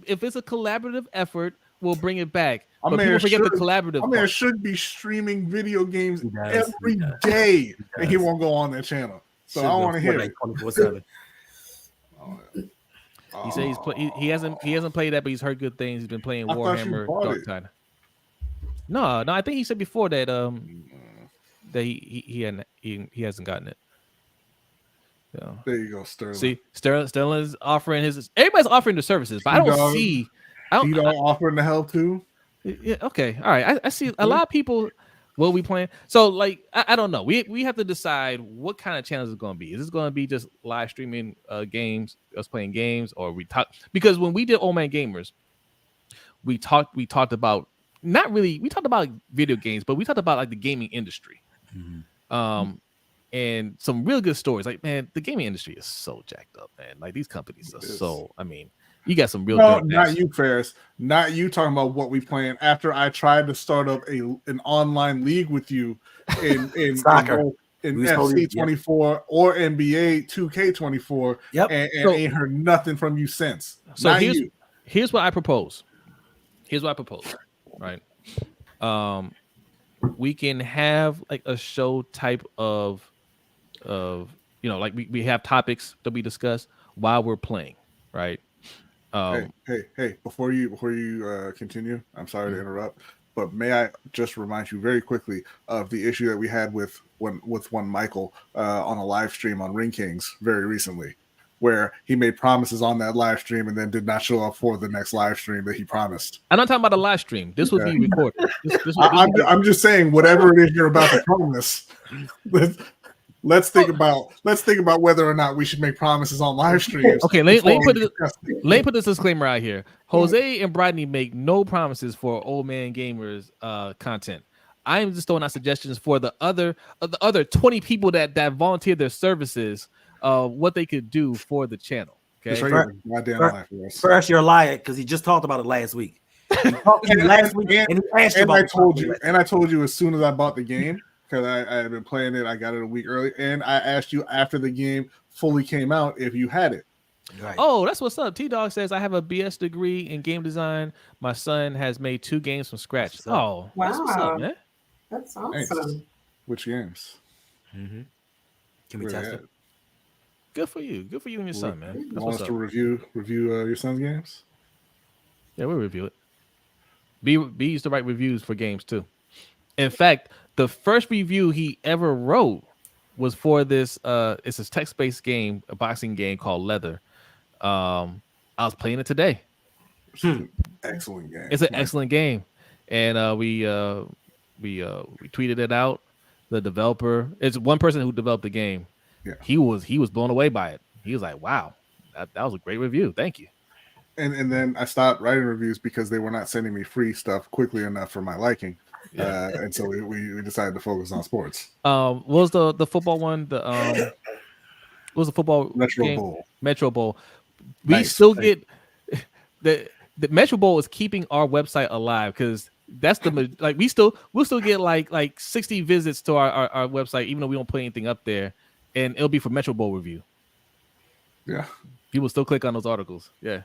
if it's a collaborative effort, we'll bring it back. But people forget the collaborative part. Man should be streaming video games every day, and he won't go on that channel. So I want to hear it. 24/7. He said he hasn't played that, but he's heard good things. He's been playing Warhammer Dark Tide. No, I think he said before that that he hasn't gotten it. So. There you go, Sterling. See, Sterling's offering everybody's offering the services, but I don't offering the help too. Yeah, okay, all right. I see a lot of people will be playing. So, like, I don't know. We have to decide what kind of channels it's going to be. Is this going to be just live streaming games, us playing games, or we talk? Because when we did Old Man Gamers, we talked about we talked about video games, but we talked about like the gaming industry. Mm-hmm. And some real good stories. Like, man, the gaming industry is so jacked up, man. Like, these companies are so. I mean, you got some real. Good not you, Ferris. Not you talking about what we playing. After I tried to start up an online league with you in soccer, in FC 24 or NBA 2K24, and ain't heard nothing from you since. So here's what I propose. Right. We can have like a show type of like we have topics that we discuss while we're playing, right? Hey! Before you continue, I'm sorry to interrupt, but may I just remind you very quickly of the issue that we had with one Michael on a live stream on Ring Kings very recently, where he made promises on that live stream and then did not show up for the next live stream that he promised. I'm not talking about a live stream. This would be recorded. I'm just saying, whatever it is you're about to promise. Let's think about whether or not we should make promises on live streams. Okay, let me put this disclaimer out here. Jose and Brodny make no promises for Old Man Gamers content. I am just throwing out suggestions for the other 20 people that volunteered their services, what they could do for the channel. Okay, first you're a liar because he just talked about it last week. He talked to you last week, and he asked you about I told you as soon as I bought the game. Because I had been playing it, I got it a week early, and I asked you after the game fully came out if you had it. Right. Oh, that's what's up. T-Dog says, I have a BS degree in game design. My son has made 2 games from scratch. Oh, wow. That's what's up, man. That's awesome. Thanks. Which games? Mm-hmm. Can we test it? Good for you. Good for you and your son, man. You want us to review your son's games? Yeah, we'll review it. B used to write reviews for games, too. In fact, the first review he ever wrote was for this. It's a text-based game, a boxing game called Leather. I was playing it today. It's an excellent game. It's an excellent game, and we tweeted it out. The developer, it's one person who developed the game. Yeah. He was blown away by it. He was like, "Wow, that was a great review. Thank you." And then I stopped writing reviews because they were not sending me free stuff quickly enough for my liking. Yeah. And so we decided to focus on sports. What was the football one? What was the football Metro Bowl. We still get the Metro Bowl is keeping our website alive because that's we'll still get like 60 visits to our website even though we don't put anything up there, and it'll be for Metro Bowl review. Yeah, people still click on those articles. Yeah.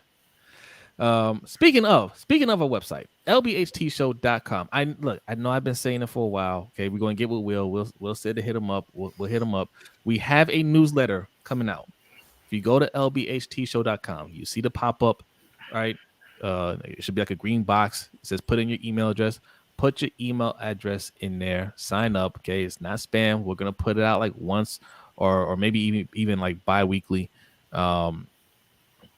Speaking of our website, LBHTShow.com. I know I've been saying it for a while. Okay, we're going to get with Will. We'll say to hit him up. We'll hit him up. We have a newsletter coming out. If you go to LBHTShow.com, you see the pop-up, right? It should be like a green box. It says put in your email address. Put your email address in there. Sign up. Okay, it's not spam. We're gonna put it out like once or maybe even like bi-weekly.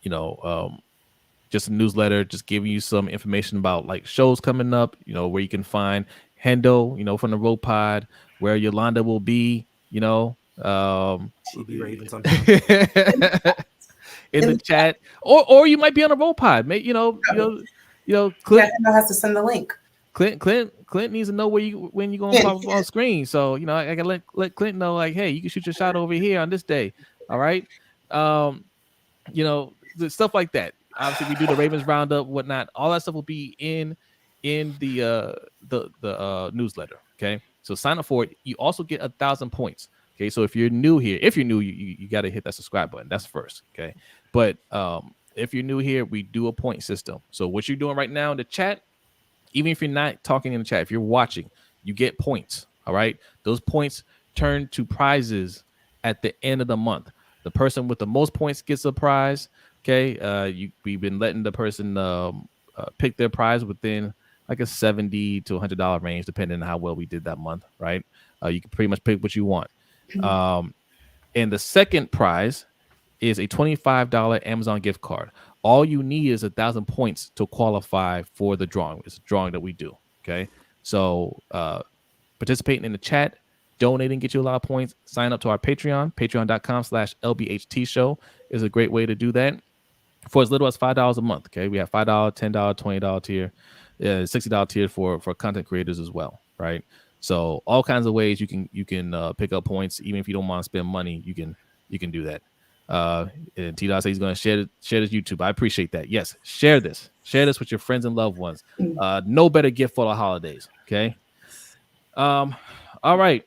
just a newsletter, just giving you some information about like shows coming up, where you can find Hendo, from the Road Pod, where Yolanda will be, She'll be Raven sometime. in the chat, or you might be on a Road Pod. Clint, Has to send the link. Clint needs to know when you're gonna pop up on screen. So I gotta let Clint know, like, hey, you can shoot your shot over here on this day. All right. Stuff like that. Obviously, we do the Ravens roundup, whatnot. All that stuff will be in the newsletter. Okay, so sign up for it. You also get 1,000 points. Okay, so if you're new here, you got to hit that subscribe button. That's first. Okay, but if you're new here, we do a point system. So what you're doing right now in the chat, even if you're not talking in the chat, if you're watching, you get points. All right, those points turn to prizes at the end of the month. The person with the most points gets a prize. Okay, we've been letting the person pick their prize within like a $70 to $100 range, depending on how well we did that month. Right, you can pretty much pick what you want. And the second prize is a $25 Amazon gift card. All you need is 1,000 points to qualify for the drawing. It's a drawing that we do. Okay, so participating in the chat, donating, get you a lot of points. Sign up to our patreon.com/LBHTShow is a great way to do that for as little as $5 a month. Okay, we have $5, $10, $20 tier, $60 tier for content creators as well, right? So all kinds of ways you can pick up points. Even if you don't want to spend money, you can do that. And T-Dot says he's going to share this YouTube. I appreciate that. Yes, share this with your friends and loved ones. No better gift for the holidays. Okay. All right.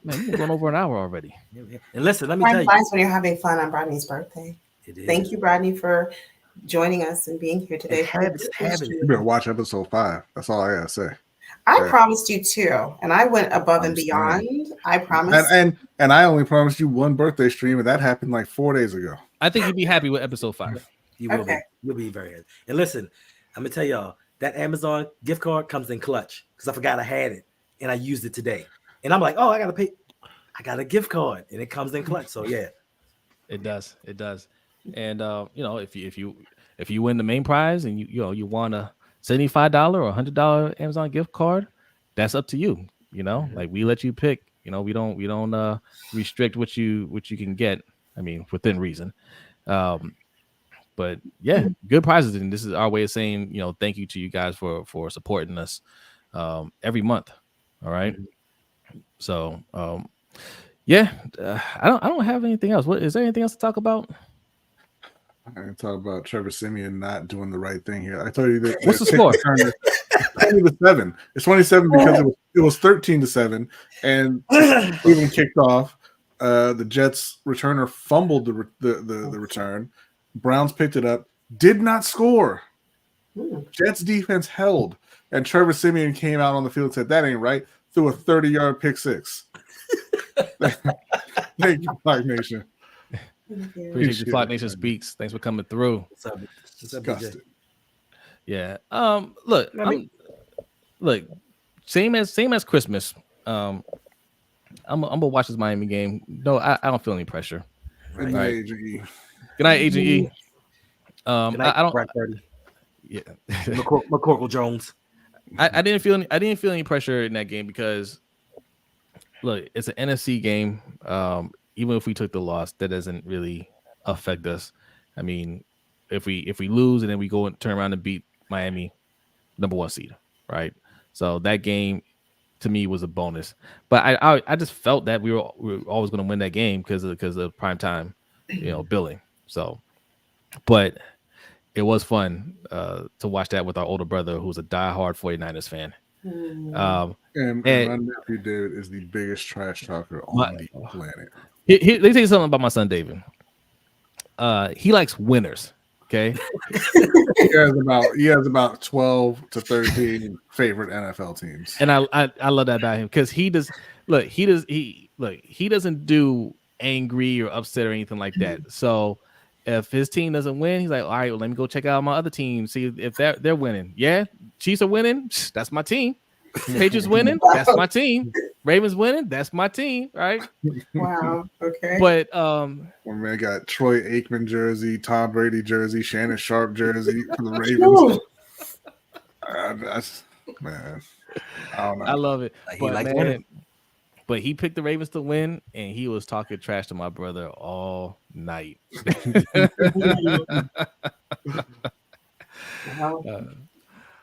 Man, we're going over an hour already. And listen, let me tell you. When you're having fun on Brodny's birthday. Thank you, Brodny, for joining us and being here today. You better watch episode 5. That's all I gotta say. I promised you 2, and I went above and beyond. I promised. And I only promised you 1 birthday stream, and that happened like 4 days ago. I think you'd be happy with episode 5. You will be. You'll be very happy. And listen, I'm gonna tell y'all that Amazon gift card comes in clutch because I forgot I had it and I used it today. And I'm like, oh, I gotta pay. I got a gift card, and it comes in clutch. So yeah, it does. And if you win the main prize and you want a $75 or $100 Amazon gift card, that's up to you. Like we let you pick. We don't restrict what you can get. I mean, within reason. But yeah, good prizes, and this is our way of saying thank you to you guys for supporting us every month. All right. So I don't have anything else. What is there anything else to talk about? I'm going to talk about Trevor Siemian not doing the right thing here. I told you that. What's the score? 20-7. It's 27 because it was 13-7, and even kicked off. The Jets returner fumbled the return. Browns picked it up, did not score. Jets defense held, and Trevor Siemian came out on the field and said, "That ain't right." Threw a 30-yard pick six. Thank you, Flock Nation. Appreciate you, Flock Nation Speaks. Thanks for coming through. What's up, BJ? Yeah. Look. Same as Christmas. I'm gonna watch this Miami game. No, I don't feel any pressure. Good night, Agent E. Good night, Agent E. Good night, I don't. Yeah. McCorkle Jones. I didn't feel any pressure in that game because look, it's an NFC game. Even if we took the loss, that doesn't really affect us. I mean, if we lose and then we go and turn around and beat Miami, number 1 seed, right? So that game to me was a bonus. But I just felt that we were always going to win that game because of prime time, billing. So, but it was fun to watch that with our older brother, who's a diehard 49ers fan. And my nephew David is the biggest trash talker on the planet. Let me tell you something about my son David. He likes winners. Okay. he has about 12 to 13 favorite NFL teams. And I love that about him because he doesn't do angry or upset or anything like that. So if his team doesn't win, he's like, all right, well, let me go check out my other team, see if they're winning. Yeah, Chiefs are winning. That's my team. Patriots winning. That's my team. Ravens winning. That's my team, right? Wow. Okay. But My man got Troy Aikman jersey, Tom Brady jersey, Shannon Sharp jersey for the Ravens. Ooh. Man, I don't know. I love it. He But likes man, winning. but he picked the Ravens to win, and he was talking trash to my brother all night. Wow.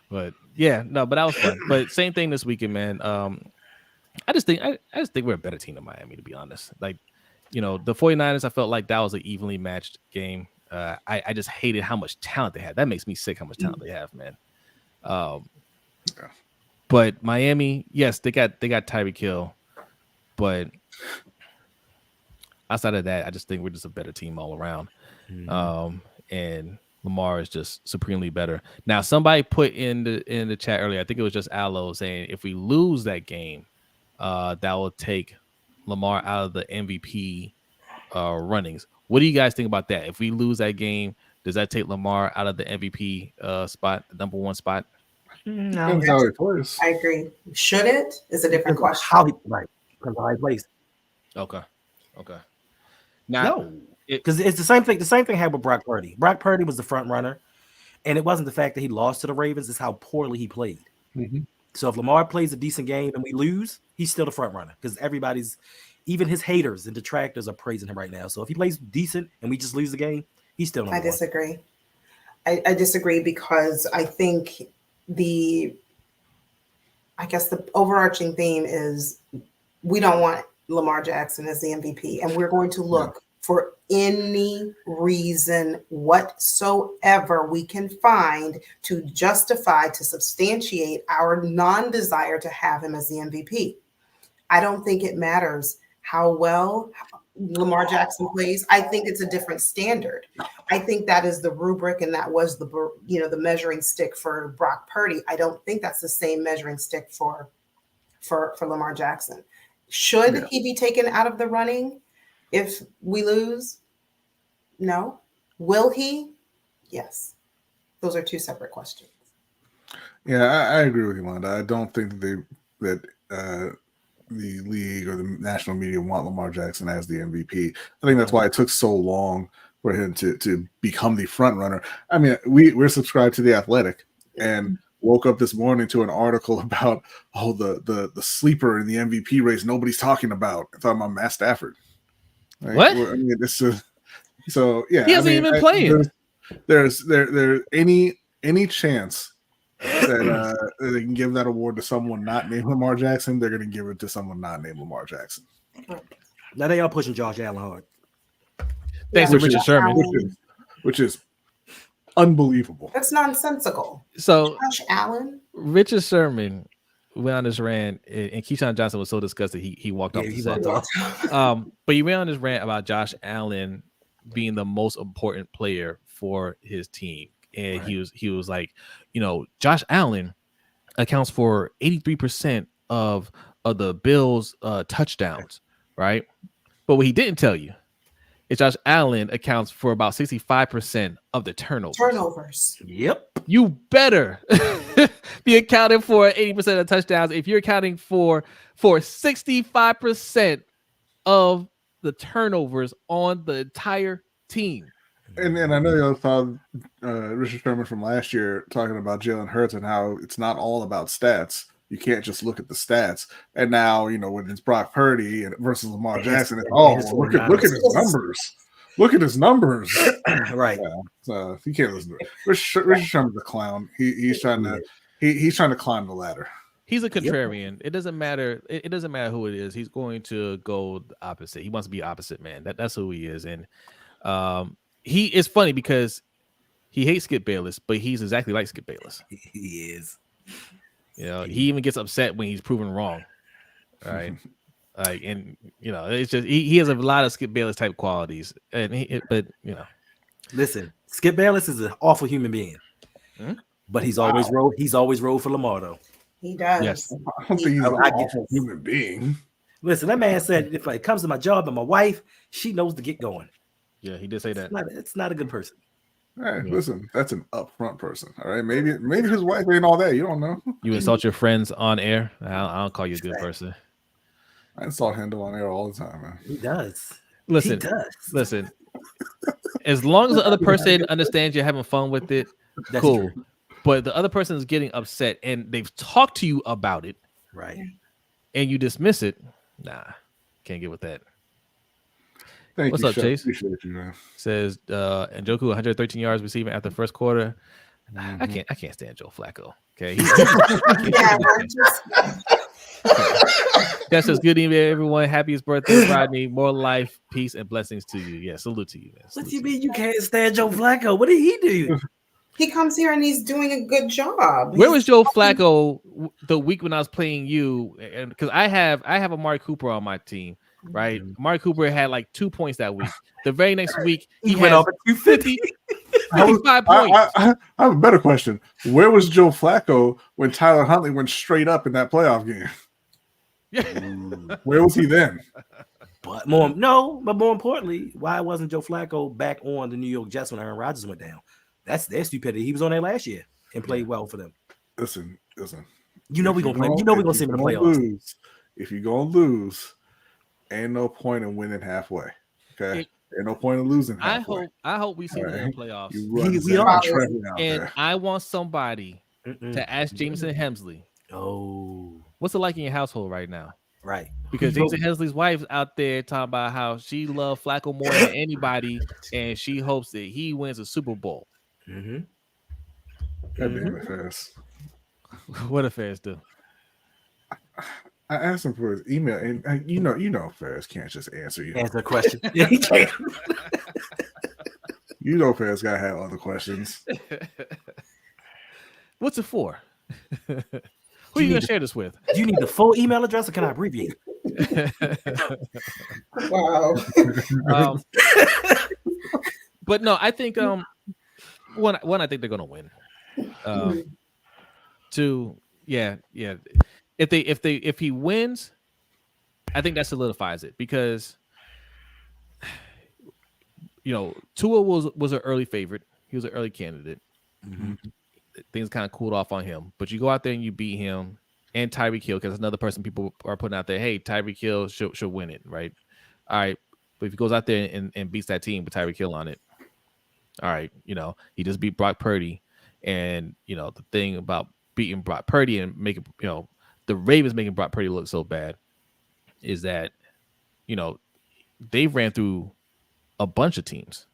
But yeah, no, but that was fun. But same thing this weekend, man. I just think we're a better team than Miami, to be honest. Like, the 49ers, I felt like that was an evenly matched game. I just hated how much talent they had. That makes me sick how much talent they have, man. But Miami, yes, they got Tyreek Hill, but outside of that, I just think we're just a better team all around. And Lamar is just supremely better. Now, somebody put in the chat earlier, I think it was just Aloe, saying if we lose that game, that will take Lamar out of the MVP runnings. What do you guys think about that? If we lose that game, does that take Lamar out of the MVP spot, the number one spot? No, Depends how he plays. I agree. Should it? Is a different question. how he plays. Okay. Now, No, because it's the same thing. The same thing happened with Brock Purdy. Brock Purdy was the front runner, and it wasn't the fact that he lost to the Ravens; it's how poorly he played. So if Lamar plays a decent game and we lose, he's still the front runner because everybody's, even his haters and detractors are praising him right now. So if he plays decent and we just lose the game, he's still number I disagree. I disagree because I think the overarching theme is we don't want Lamar Jackson as the MVP, and we're going to look for any reason whatsoever we can find to justify, to substantiate our non-desire to have him as the MVP. I don't think it matters how well Lamar Jackson plays. I think it's a different standard. I think that is the rubric, and that was the measuring stick for Brock Purdy. I don't think that's the same measuring stick for Lamar Jackson. Should he be taken out of the running if we lose? No. Will he? Yes. Those are two separate questions. Yeah, I agree with you, Wanda. I don't think that the league or the national media want Lamar Jackson as the MVP. I think that's why it took so long for him to become the front runner. I mean, we're subscribed to The Athletic and woke up this morning to an article about the sleeper in the MVP race nobody's talking about. I'm talking about Matt Stafford. Right? What? I mean, it's so yeah. He hasn't even playing. There's any chance that they can give that award to someone not named Lamar Jackson, they're going to give it to someone not named Lamar Jackson. Now they are pushing Josh Allen hard. Thanks to Richard Sherman, which is unbelievable. That's nonsensical. So Josh Allen, Richard Sherman went on this rant, and Keyshawn Johnson was so disgusted he walked off the set. But he went on this rant about Josh Allen being the most important player for his team, and he was like, Josh Allen accounts for 83% of the Bills' touchdowns, right? But what he didn't tell you is Josh Allen accounts for about 65% of the turnovers. Yep. You better be accounting for 80% of touchdowns if you're accounting for 65% of the turnovers on the entire team. And I know you all saw Richard Sherman from last year talking about Jalen Hurts and how it's not all about stats. You can't just look at the stats. And now, when it's Brock Purdy versus Lamar Jackson, it's, look at his numbers. Look at his numbers. Right. Yeah, so you can't listen to it. Richard Sherman's a clown. He's trying to climb the ladder. He's a contrarian. It doesn't matter. It doesn't matter who it is. He's going to go the opposite. He wants to be opposite man. That's who he is. And he is funny because he hates Skip Bayless, but he's exactly like Skip Bayless. He is. He even gets upset when he's proven wrong. Right. It's just he has a lot of Skip Bayless type qualities. Listen, Skip Bayless is an awful human being. But he's always rode for Lamar though. He does. Yes. I don't think he's an awful human being. Listen, that man said if it comes to my job and my wife, she knows to get going. Yeah, he did say that. It's not a good person. Hey, listen, that's an upfront person. All right, maybe his wife ain't all that. You don't know. You insult your friends on air. I don't call you a good person. I install Handle on air all the time, man. He does. Listen, He does. listen. As long as the other person understands you're having fun with it, That's cool. true. But the other person is getting upset and they've talked to you about it, Right. and you dismiss it. Nah, can't get with that. Thank What's you, up, Chef. Chase? Appreciate you, man. Says Njoku 113 yards receiving after the first quarter. I can't stand Joe Flacco. Okay. Yeah, That says good evening, everyone. Happiest birthday, Brodny. More life, peace, and blessings to you. Yeah, salute to you, man. What Salute do you to mean you can't stand Joe Flacco? What did he do? he comes here and he's doing a good job. Where was Joe Flacco the week when I was playing you? And because I have Amari Cooper on my team, right? Amari Cooper had like 2 points that week. The very next week, He he went has off at 250. 55 points. I have a better question. Where was Joe Flacco when Tyler Huntley went straight up in that playoff game? Where was he then? But more importantly, why wasn't Joe Flacco back on the New York Jets when Aaron Rodgers went down? That's their stupidity. He was on there last year and played well for them. Listen. You know we're gonna play. You know we're gonna see him in the playoffs. If you're gonna lose, ain't no point in winning halfway. Okay, ain't no point in losing halfway. I hope we see them in the playoffs. You run We are. Trevor out And there. I want somebody to ask Jameson Hemsley, Oh, what's it like in your household right now? right. Because Jameson Hensley's wife's out there talking about how she loves Flacco more than anybody, and she hopes that he wins a Super Bowl. Mm-hmm. God damn it, Ferris. What if fans do? I asked him for his email, and you know, Ferris can't just answer you. Answer the question. Yeah, he can't. You know, Ferris gotta have other questions. What's it for? Who are you gonna share this with? Do you need the full email address or can I abbreviate it? Wow. But no, I think one, I think they're gonna win. Two, yeah. If he wins, I think that solidifies it because Tua was an early favorite. He was an early candidate. Mm-hmm. Things kind of cooled off on him, but you go out there and you beat him and Tyreek Hill because another person people are putting out there. Hey, Tyreek Hill should win it, right? All right, but if he goes out there and beats that team with Tyreek Hill on it, all right, he just beat Brock Purdy, and the thing about beating Brock Purdy and making the Ravens making Brock Purdy look so bad is that they've ran through a bunch of teams.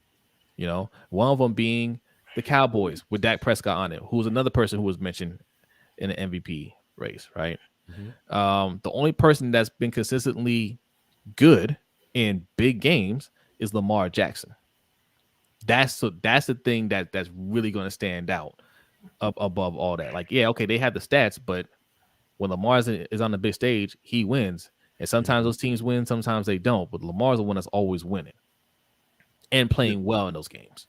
One of them being the Cowboys with Dak Prescott on it, who's another person who was mentioned in the MVP race, right? Mm-hmm. The only person that's been consistently good in big games is Lamar Jackson. That's the thing that's really going to stand out up above all that. Like, yeah, okay, they have the stats, but when Lamar is on the big stage, he wins. And sometimes those teams win, sometimes they don't. But Lamar's the one that's always winning and playing well in those games.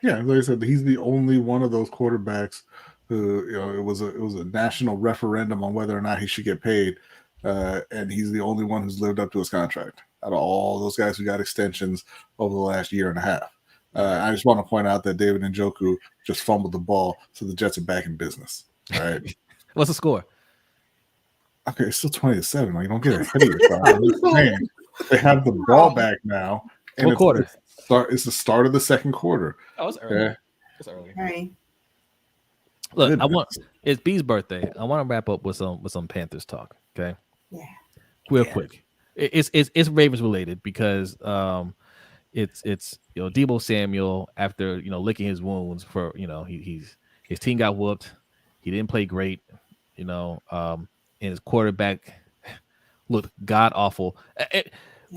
Yeah, like I said, he's the only one of those quarterbacks who, it was a national referendum on whether or not he should get paid, and he's the only one who's lived up to his contract out of all those guys who got extensions over the last year and a half. I just want to point out that David Njoku just fumbled the ball, so the Jets are back in business. All right. What's the score? Okay, it's still 20-7. Like, you don't get ahead of yourself. They have the ball back now. And what quarter? It's the start of the second quarter. Oh, it's early. Yeah. It's early. Right. Look, it's B's birthday. I want to wrap up with some Panthers talk. Okay. Yeah. Real quick. It's Ravens related because it's Deebo Samuel after licking his wounds for his team got whooped. He didn't play great. And his quarterback looked god awful.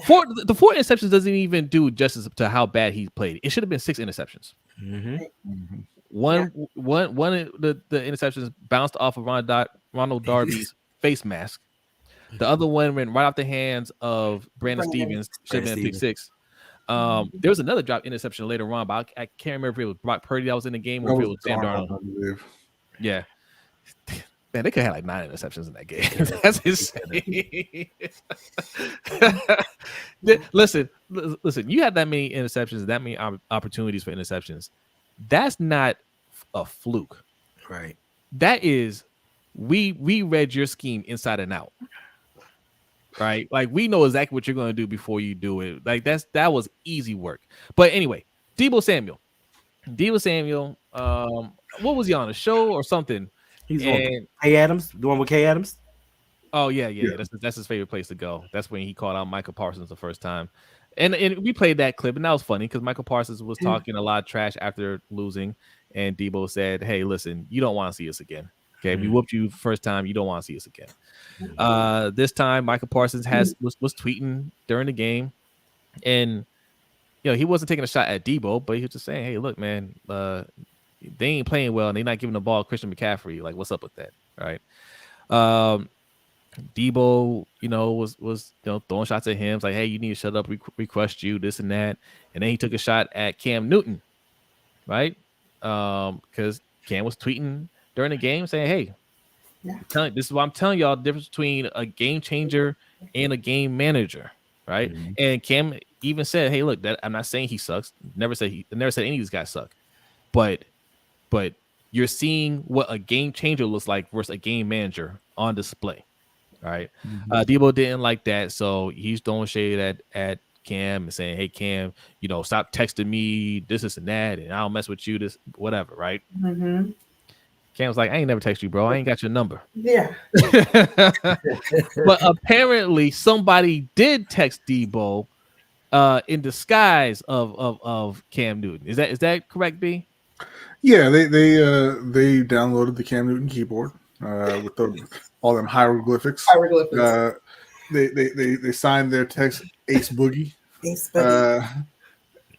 The 4 interceptions doesn't even do justice to how bad he played. It should have been 6 interceptions. Mm-hmm. Mm-hmm. One of the interceptions bounced off of Ronald Darby's face mask. The other one went right off the hands of Brandon Stevens. Should have been a pick 6. There was another drop interception later on, but I can't remember if it was Brock Purdy that was in the game or if it was Sam Darnold. Yeah. Man, they could have like 9 interceptions in that game. That's insane. Listen. You have that many interceptions, that many opportunities for interceptions. That's not a fluke, right? That is, we read your scheme inside and out. right? Like we know exactly what you're going to do before you do it. Like that was easy work. But anyway, Deebo Samuel, what was he on, a show or something? He's on And Kay Adams, the one with Kay Adams. oh yeah. Yeah. That's his favorite place to go. That's when he called out Michael Parsons the first time. And we played that clip, and that was funny because Michael Parsons was talking a lot of trash after losing, and Deebo said, "Hey, listen, you don't want to see us again. Okay, we whooped you first time. You don't want to see us again." This time, Michael Parsons was tweeting during the game, and he wasn't taking a shot at Deebo, but he was just saying, "Hey, look, man, they ain't playing well, and they're not giving the ball to Christian McCaffrey. Like, what's up with that, right?" Deebo, was throwing shots at him. It's like, hey, you need to shut up. We crushed you, this and that. And then he took a shot at Cam Newton, right? Because Cam was tweeting during the game saying, hey, this is what I'm telling y'all, the difference between a game changer and a game manager, right? Mm-hmm. And Cam even said, hey, look, that I'm not saying he sucks. Never said any of these guys suck. But you're seeing what a game changer looks like versus a game manager on display. All right. Deebo didn't like that, so he's throwing shade at Cam and saying, hey, Cam, stop texting me this and that, and I don't mess with you, this, whatever, right? Mm-hmm. Cam was like, I ain't never text you, bro. I ain't got your number. Yeah. But apparently somebody did text Deebo in disguise of Cam Newton. Is that correct, B? Yeah, they downloaded the Cam Newton keyboard with all them hieroglyphics. They signed their text Ace Boogie. Ace Boogie.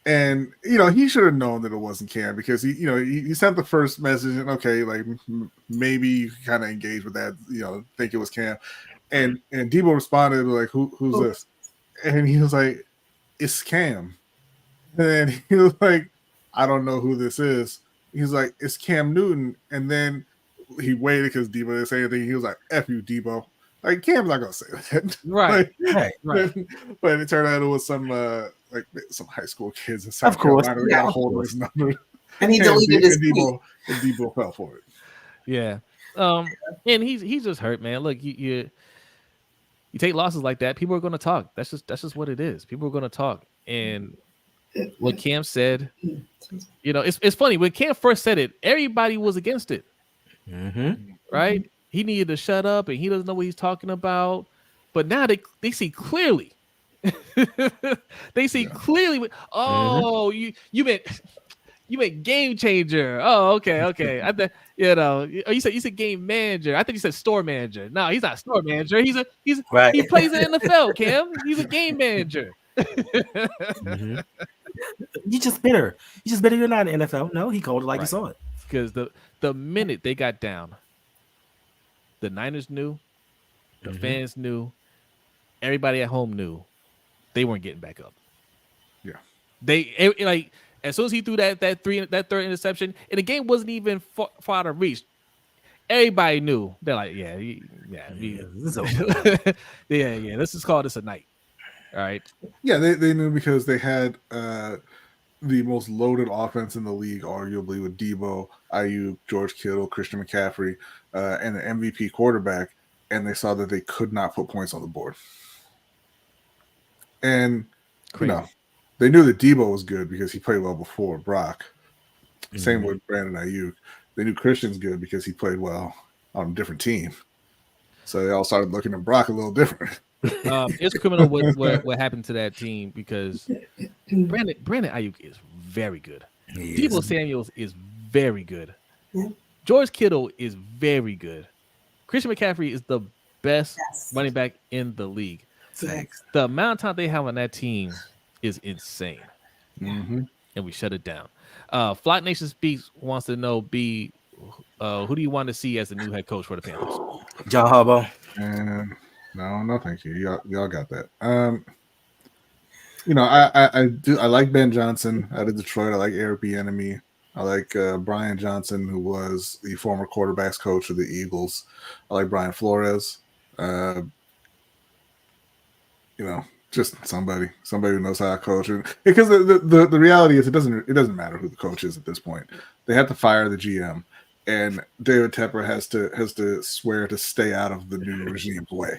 And he should have known that it wasn't Cam because he sent the first message and okay, like maybe you kind of engage with that, think it was Cam, and Deebo responded like, who's this? And he was like, it's Cam. And he was like, I don't know who this is. He's like, it's Cam Newton. And then he waited because Deebo didn't say anything. He was like, F you, Deebo. Like, Cam's not gonna say that. Right. Right. But it turned out it was some high school kids in South Carolina who got a hold of his number. And he deleted his tweet. And Deebo fell for it. Yeah. And he's just hurt, man. Look, you take losses like that, people are gonna talk. That's just what it is. People are gonna talk. And what Cam said, it's funny. When Cam first said it, everybody was against it. Mm-hmm. Right? He needed to shut up and he doesn't know what he's talking about. But now they see clearly. They see clearly. Oh, you meant game changer. Oh, okay. I you said game manager. I think you said store manager. No, he's not a store manager. He plays in the NFL, Cam. He's a game manager. Mm-hmm. You just bitter. You're not in the NFL. No, he called it like he saw it. Because the minute they got down, the Niners knew, the fans knew, everybody at home knew they weren't getting back up. Yeah, they as soon as he threw that third interception, and the game wasn't even far out of reach. Everybody knew. They're like, this is over. yeah. Let's just call this a night. All right. Yeah, they knew because they had the most loaded offense in the league, arguably, with Deebo, Ayuk, George Kittle, Christian McCaffrey, and the MVP quarterback, and they saw that they could not put points on the board. And they knew that Deebo was good because he played well before Brock. Mm-hmm. Same with Brandon Ayuk. They knew Christian's good because he played well on a different team. So they all started looking at Brock a little different. It's criminal what happened to that team because Brandon Ayuk is very good. Deebo Samuels is very good. Yeah. George Kittle is very good. Christian McCaffrey is the best running back in the league. Thanks. The amount of time they have on that team is insane. Mm-hmm. And we shut it down. Flock Nation Speaks wants to know, B, who do you want to see as the new head coach for the Panthers? John Harbaugh. No, thank you. Y'all got that. I like Ben Johnson out of Detroit. I like Eric Bieniemy. I like Brian Johnson, who was the former quarterbacks coach of the Eagles. I like Brian Flores. Just somebody who knows how to coach. Because the reality is it doesn't matter who the coach is at this point. They have to fire the GM. and David Tepper has to swear to stay out of the new regime's way,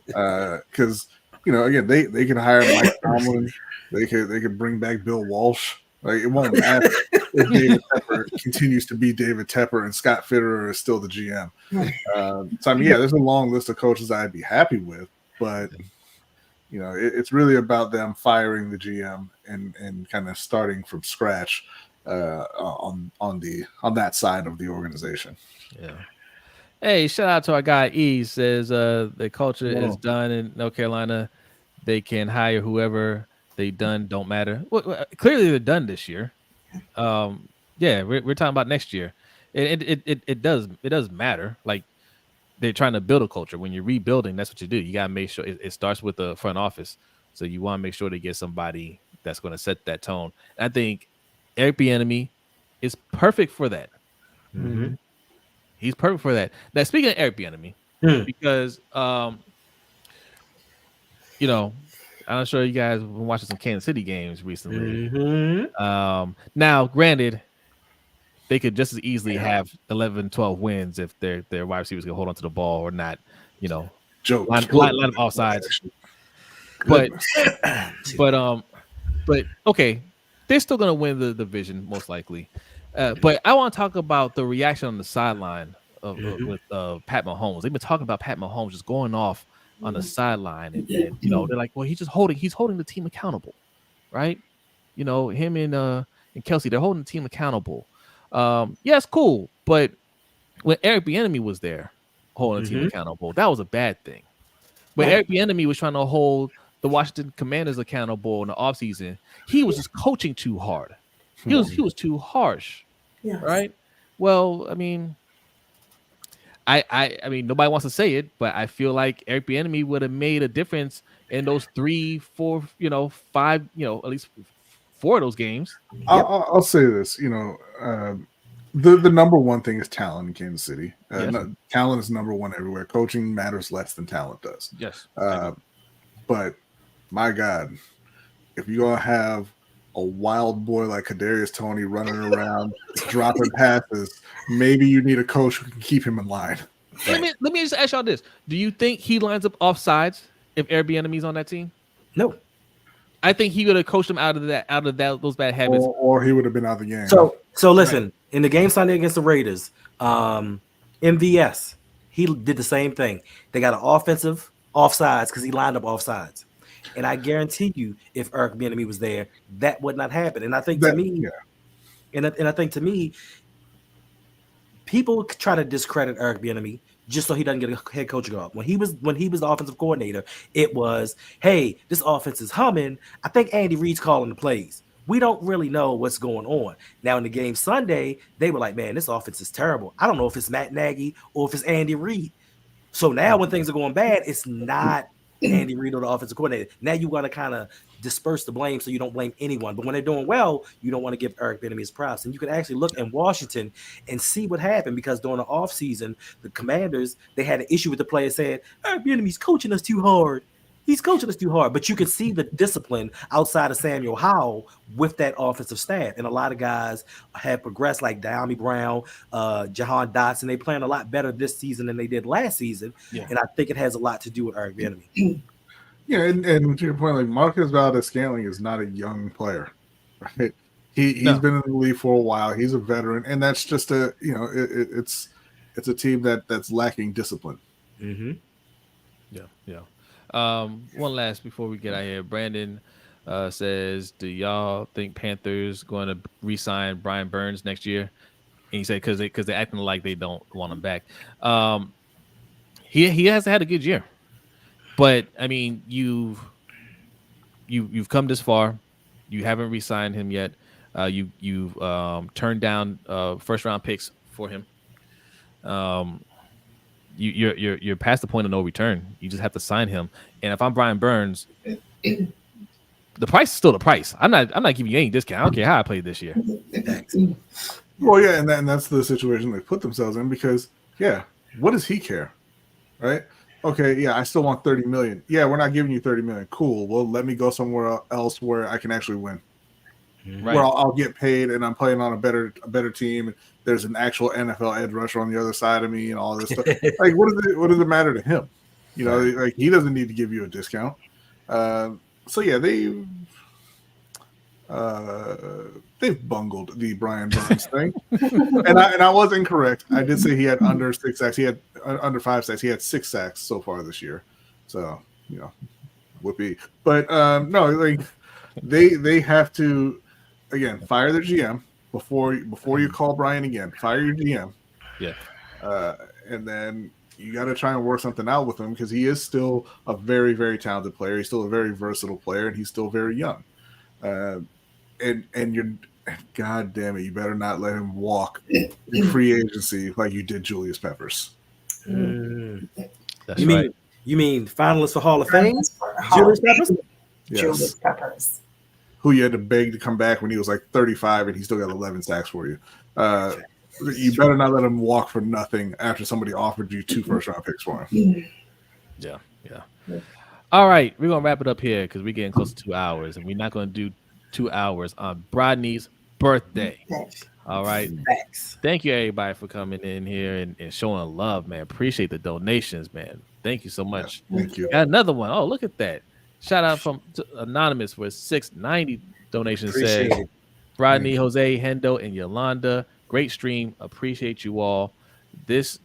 because again they can hire Mike Tomlin, they could bring back Bill Walsh. Like, it won't matter if David Tepper continues to be David Tepper and Scott Fitterer is still the GM. So I mean, yeah, there's a long list of coaches I'd be happy with, but it's really about them firing the GM and kind of starting from scratch on that side of the organization. Yeah. Hey, shout out to our guy E. Says the culture is done in North Carolina. They can hire whoever they done, don't matter. Well, clearly they're done this year. Yeah, we're talking about next year. It does matter. Like, they're trying to build a culture. When you're rebuilding, that's what you do. You gotta make sure it starts with the front office. So you want to make sure they get somebody that's going to set that tone. And I think Eric Bieniemy is perfect for that. Mm-hmm. He's perfect for that. Now, speaking of Eric Bieniemy, because I'm sure you guys have been watching some Kansas City games recently. Mm-hmm. Now, granted, they could just as easily have 11, 12 wins if their wide receivers can hold on to the ball or not, Joke. line of offsides. But okay, they're still going to win the division most likely. But I want to talk about the reaction on the sideline with Pat Mahomes. They've been talking about Pat Mahomes just going off on the sideline, and they're like, well, he's holding the team accountable, right? Him and Kelsey, they're holding the team accountable. Yeah, it's cool, but when Eric Bieniemy was there holding the team accountable, that was a bad thing. When Eric Bieniemy was trying to hold the Washington Commanders accountable in the offseason, he was just coaching too hard. He was too harsh. Yes. Right? Well, I mean, I mean, nobody wants to say it, but I feel like Eric Bieniemy would have made a difference in those 3, 4, 5, at least 4 of those games. I'll say this, the number one thing is talent in Kansas City. Talent is number one everywhere. Coaching matters less than talent does. Yes. But my God, if you're gonna have a wild boy like Kadarius Toney running around dropping passes, maybe you need a coach who can keep him in line. Let me just ask y'all this: do you think he lines up offsides if Eric Bieniemy's on that team? No. I think he would have coached him out of those bad habits, or he would have been out of the game. So listen, in the game Sunday against the Raiders, MVS, he did the same thing. They got an offensive offsides because he lined up offsides, and I guarantee you, if Eric Bieniemy was there, that would not happen. And I think to me, people try to discredit Eric Bieniemy just so he doesn't get a head coaching job. When he was the offensive coordinator, it was, hey, this offense is humming. I think Andy Reid's calling the plays. We don't really know what's going on. Now, in the game Sunday, they were like, man, this offense is terrible. I don't know if it's Matt Nagy or if it's Andy Reid. So now when things are going bad, it's not Andy Reid or the offensive coordinator. Now you got to kind of disperse the blame so you don't blame anyone. But when they're doing well, you don't want to give Eric Bieniemy his props. And you can actually look in Washington and see what happened, because during the offseason, the Commanders, they had an issue with the players saying, Eric Bieniemy's coaching us too hard. He's coaching us too hard. But you can see the discipline outside of Samuel Howell with that offensive staff. And a lot of guys have progressed, like Diami Brown, Jahan Dotson. They playing a lot better this season than they did last season. Yeah. And I think it has a lot to do with Eric Bieniemy. Yeah, and to your point, like, Marcus Valdez-Scantling is not a young player, right? He's been in the league for a while. He's a veteran, and that's just it's a team that's lacking discipline. Mm-hmm. Yeah. One last before we get out here. Brandon says, do y'all think Panthers going to re-sign Brian Burns next year? And he said because they're acting like they don't want him back. He hasn't had a good year, but I mean, you've come this far. You haven't re-signed him yet. You've turned down first round picks for him. You're past the point of no return. You just have to sign him. And if I'm Brian Burns, the price is still the price. I'm not giving you any discount. I don't care how I played this year. Well, yeah, and that's the situation they put themselves in, because what does he care, right? Okay, yeah, I still want $30 million. Yeah, we're not giving you $30 million. Cool. Well, let me go somewhere else where I can actually win. Right. where I'll get paid and I'm playing on a better team. And there's an actual NFL edge rusher on the other side of me and all this stuff. Like, what does it matter to him? You know, like he doesn't need to give you a discount. So yeah, they've bungled the Brian Burns thing, and I was incorrect. I did say he had under 6 sacks. He had under 5 sacks. He had 6 sacks so far this year. So whoopee. But no, like they have to again fire their GM before you call Brian again. Fire your GM. Yeah. And then you got to try and work something out with him because he is still a very, very talented player. He's still a very versatile player, and he's still very young. And you're, God damn it, you better not let him walk in free agency like you did Julius Peppers. That's right. You mean finalists for Hall of Fame? Julius Peppers? Yes. Julius Peppers. Who you had to beg to come back when he was like 35 and he still got 11 sacks for you. You better not let him walk for nothing after somebody offered you 2 first-round picks for him. Yeah. All right, we're gonna wrap it up here because we're getting close to 2 hours, and we're not gonna do 2 hours on Brodny's birthday. All right. Thanks. Thank you everybody for coming in here and showing love, man. Appreciate the donations, man. Thank you so much. Thank you. Got another one. Oh, look at that. Shout out from Anonymous for $6.90 donation. Appreciate Says it. Brodny, Jose, Hendo, and Yolanda. Great stream. Appreciate you all. This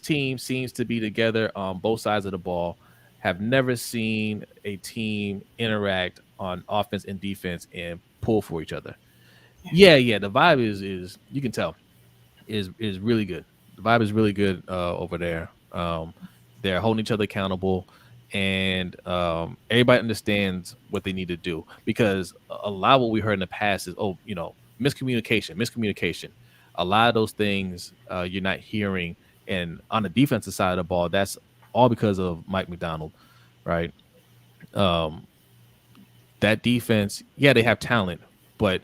team seems to be together on both sides of the ball. Have never seen a team interact on offense and defense and pull for each other. Yeah. The vibe is you can tell is really good. The vibe is really good over there. They're holding each other accountable, and everybody understands what they need to do, because a lot of what we heard in the past is miscommunication. A lot of those things you're not hearing, and on the defensive side of the ball, that's all because of Mike McDonald, right? That defense, yeah, they have talent, but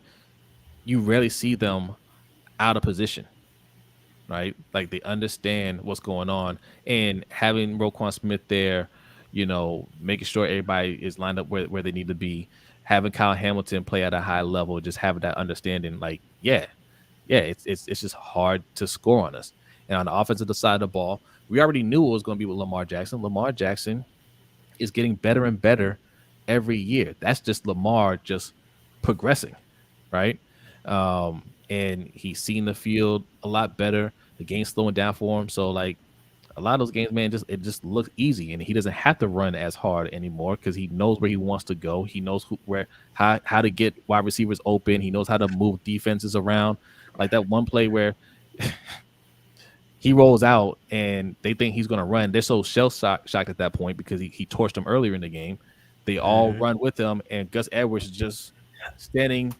you rarely see them out of position, right? Like, they understand what's going on, and having Roquan Smith there, making sure everybody is lined up where they need to be, having Kyle Hamilton play at a high level, just having that understanding, like, it's just hard to score on us. And on the offensive side of the ball, we already knew it was going to be with Lamar Jackson. Lamar Jackson is getting better and better every year. That's just Lamar just progressing, right? And he's seen the field a lot better. The game's slowing down for him. So, like, a lot of those games, man, it just looks easy, and he doesn't have to run as hard anymore because he knows where he wants to go. He knows how to get wide receivers open. He knows how to move defenses around. Like that one play where he rolls out and they think he's going to run. They're so shell-shocked at that point because he torched them earlier in the game. They all run with him, and Gus Edwards is just standing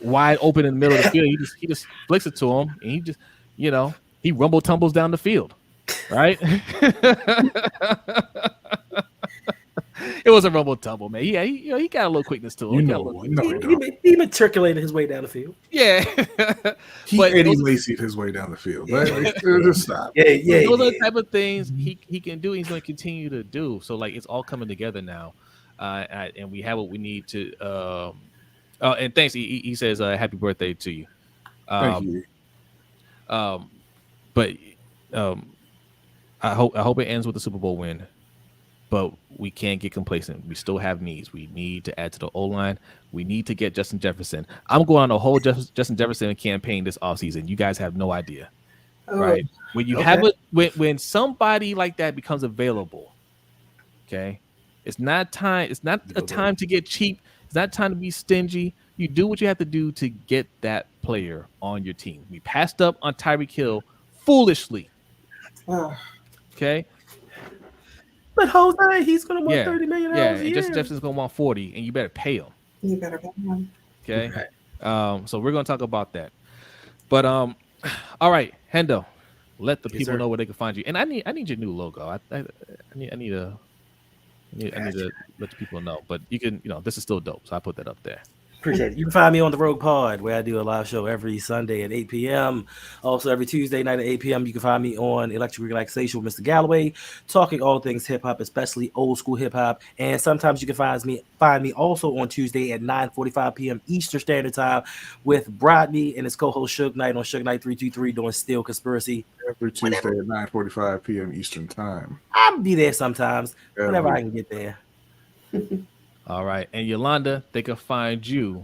wide open in the middle of the field. He just flicks it to him, and he just, he rumble tumbles down the field, right? It was a rumble tumble, man. Yeah, he got a little quickness to him. He matriculated his way down the field. Yeah, he Eddie Lacy'd his way down the field. Just stop. Yeah. Those are the type of things he can do. He's going to continue to do. So, like, it's all coming together now, and we have what we need to. And thanks. He says, "Happy birthday to you." Thank you. But I hope it ends with a Super Bowl win. But we can't get complacent. We still have needs. We need to add to the O-line. We need to get Justin Jefferson. I'm going on a whole Justin Jefferson campaign this offseason. You guys have no idea, right? When you have when somebody like that becomes available, okay, it's not time. It's not a time to get cheap. It's not time to be stingy. You do what you have to do to get that player on your team. We passed up on Tyreek Hill foolishly. Okay. But Jose, he's going to want $30 million. Yeah, and Justin Jefferson's going to want 40, and you better pay him. You better pay him. Okay. So we're going to talk about that. But all right, Hendo, let the people know where they can find you. And I need your new logo. I need to let the people know. But you can, this is still dope. So I put that up there. Appreciate it. You can find me on the Rogue Pod, where I do a live show every Sunday at 8 p.m. Also, every Tuesday night at 8 p.m. You can find me on Electric Relaxation with Mr. Galloway, talking all things hip hop, especially old school hip hop. And sometimes you can find me also on Tuesday at 9:45 p.m. Eastern Standard Time with Brodny and his co-host Suge Knight on Suge Knight 323 doing Steel Conspiracy. Every Tuesday at 9:45 p.m. Eastern Time. I'll be there sometimes, whenever I can get there. All right. And Yolanda, they can find you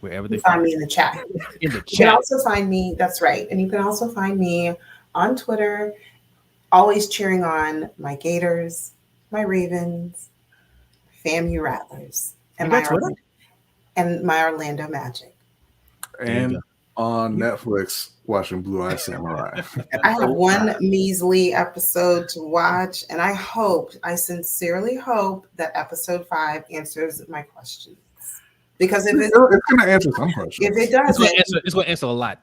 wherever they find me in the chat. In the You can chat. also find me, that's right. And you can also find me on Twitter, always cheering on my Gators, my Ravens, FAMU Rattlers, and my Orlando Magic. And on Netflix, watching Blue Eye Samurai. I have one measly episode to watch, and I sincerely hope that episode 5 answers my questions. Because if it's going to answer some questions. If it doesn't, it's going to answer a lot.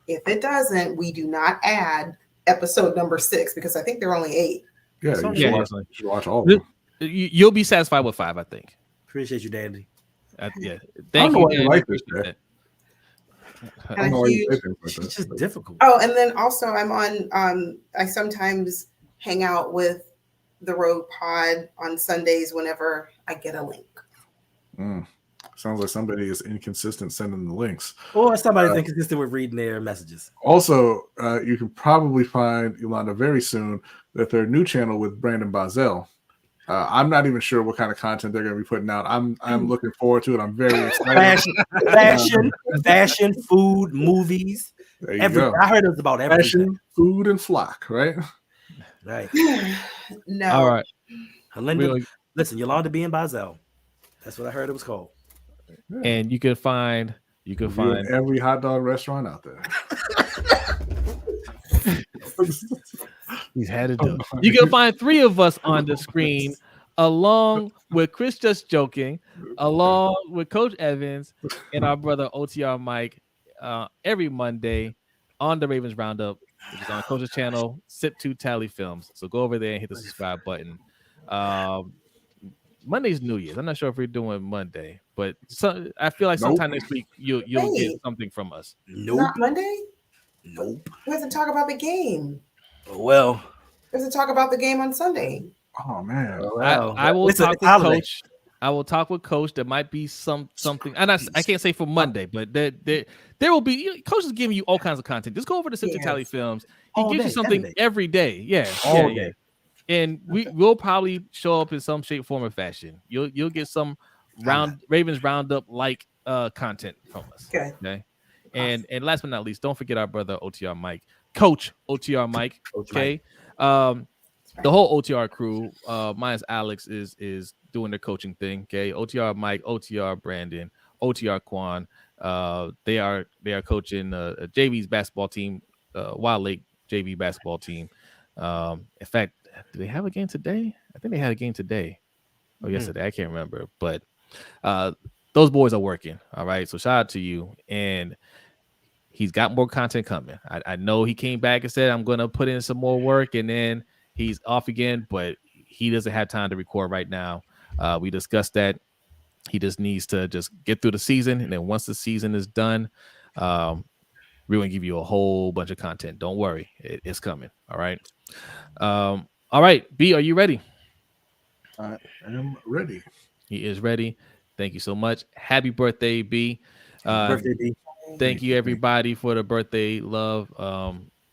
If it doesn't, we do not add episode number 6 because I think there are only 8. Yeah, you should watch all of them. You'll be satisfied with 5, I think. Appreciate you, Dandy. Yeah, thank you. You like this, It's just difficult. Oh, and then also I'm on. I sometimes hang out with the Rogue Pod on Sundays whenever I get a link. Sounds like somebody is inconsistent sending the links. Or somebody's inconsistent with reading their messages. Also, you can probably find Yolanda very soon at their new channel with Brandon Bazel. I'm not even sure what kind of content they're going to be putting out. I'm looking forward to it. I'm very excited. Fashion, food, movies. There you go. I heard it was about everything. Fashion, food, and flock, right? Right. No. All right. Listen, Yolanda being Bazel. That's what I heard it was called. Yeah. And you can find every hot dog restaurant out there. He's had to do it. You can find 3 of us on the screen, along with Chris Just Joking, along with Coach Evans and our brother OTR Mike, every Monday on the Ravens Roundup, which is on Coach's channel, Sip2 Tally Films. So go over there and hit the subscribe button. Monday's New Year's. I'm not sure if we're doing Monday, but I feel like sometime next week you'll get something from us. Nope. Not Monday? Nope. We have to talk about the game. Well, we have to talk about the game on Sunday. Oh man. I will talk with Coach. I will talk with Coach. There might be something. I can't say for Monday, but there will be. Coach is giving you all kinds of content. Just go over to Sip2 Tally Films. He gives you something every day. Yeah. And we'll probably show up in some shape, form, or fashion. You'll get some Ravens Roundup like content from us. Okay. And last but not least, don't forget our brother OTR Mike, Coach OTR Mike. Okay. The whole OTR crew, minus Alex, is doing the coaching thing. Okay. OTR Mike, OTR Brandon, OTR Quan. They are coaching a JV's basketball team, Wild Lake JV basketball team. In fact, do they have a game today? I think they had a game today. Oh, yesterday. I can't remember. But those boys are working. All right. So shout out to you. And he's got more content coming. I know he came back and said, I'm going to put in some more work. And then he's off again. But he doesn't have time to record right now. We discussed that. He just needs to just get through the season. And then once the season is done, we're going to give you a whole bunch of content. Don't worry. It's coming. All right. All right, B, are you ready? I am ready. He is ready. Thank you so much. Happy birthday, B. Birthday, B. Thank you, everybody, for the birthday love.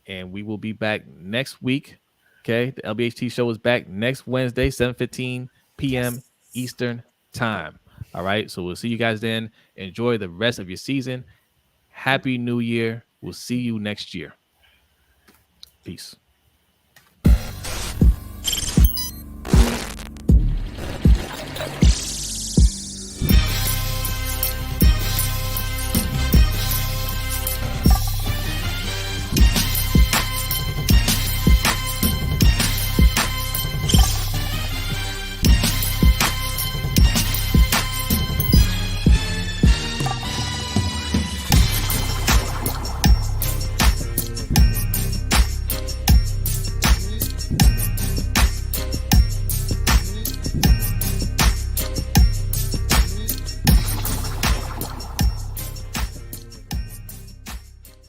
And we will be back next week. Okay, the LBHT show is back next Wednesday, 7:15 p.m. Eastern time. All right, so we'll see you guys then. Enjoy the rest of your season. Happy New Year. We'll see you next year. Peace.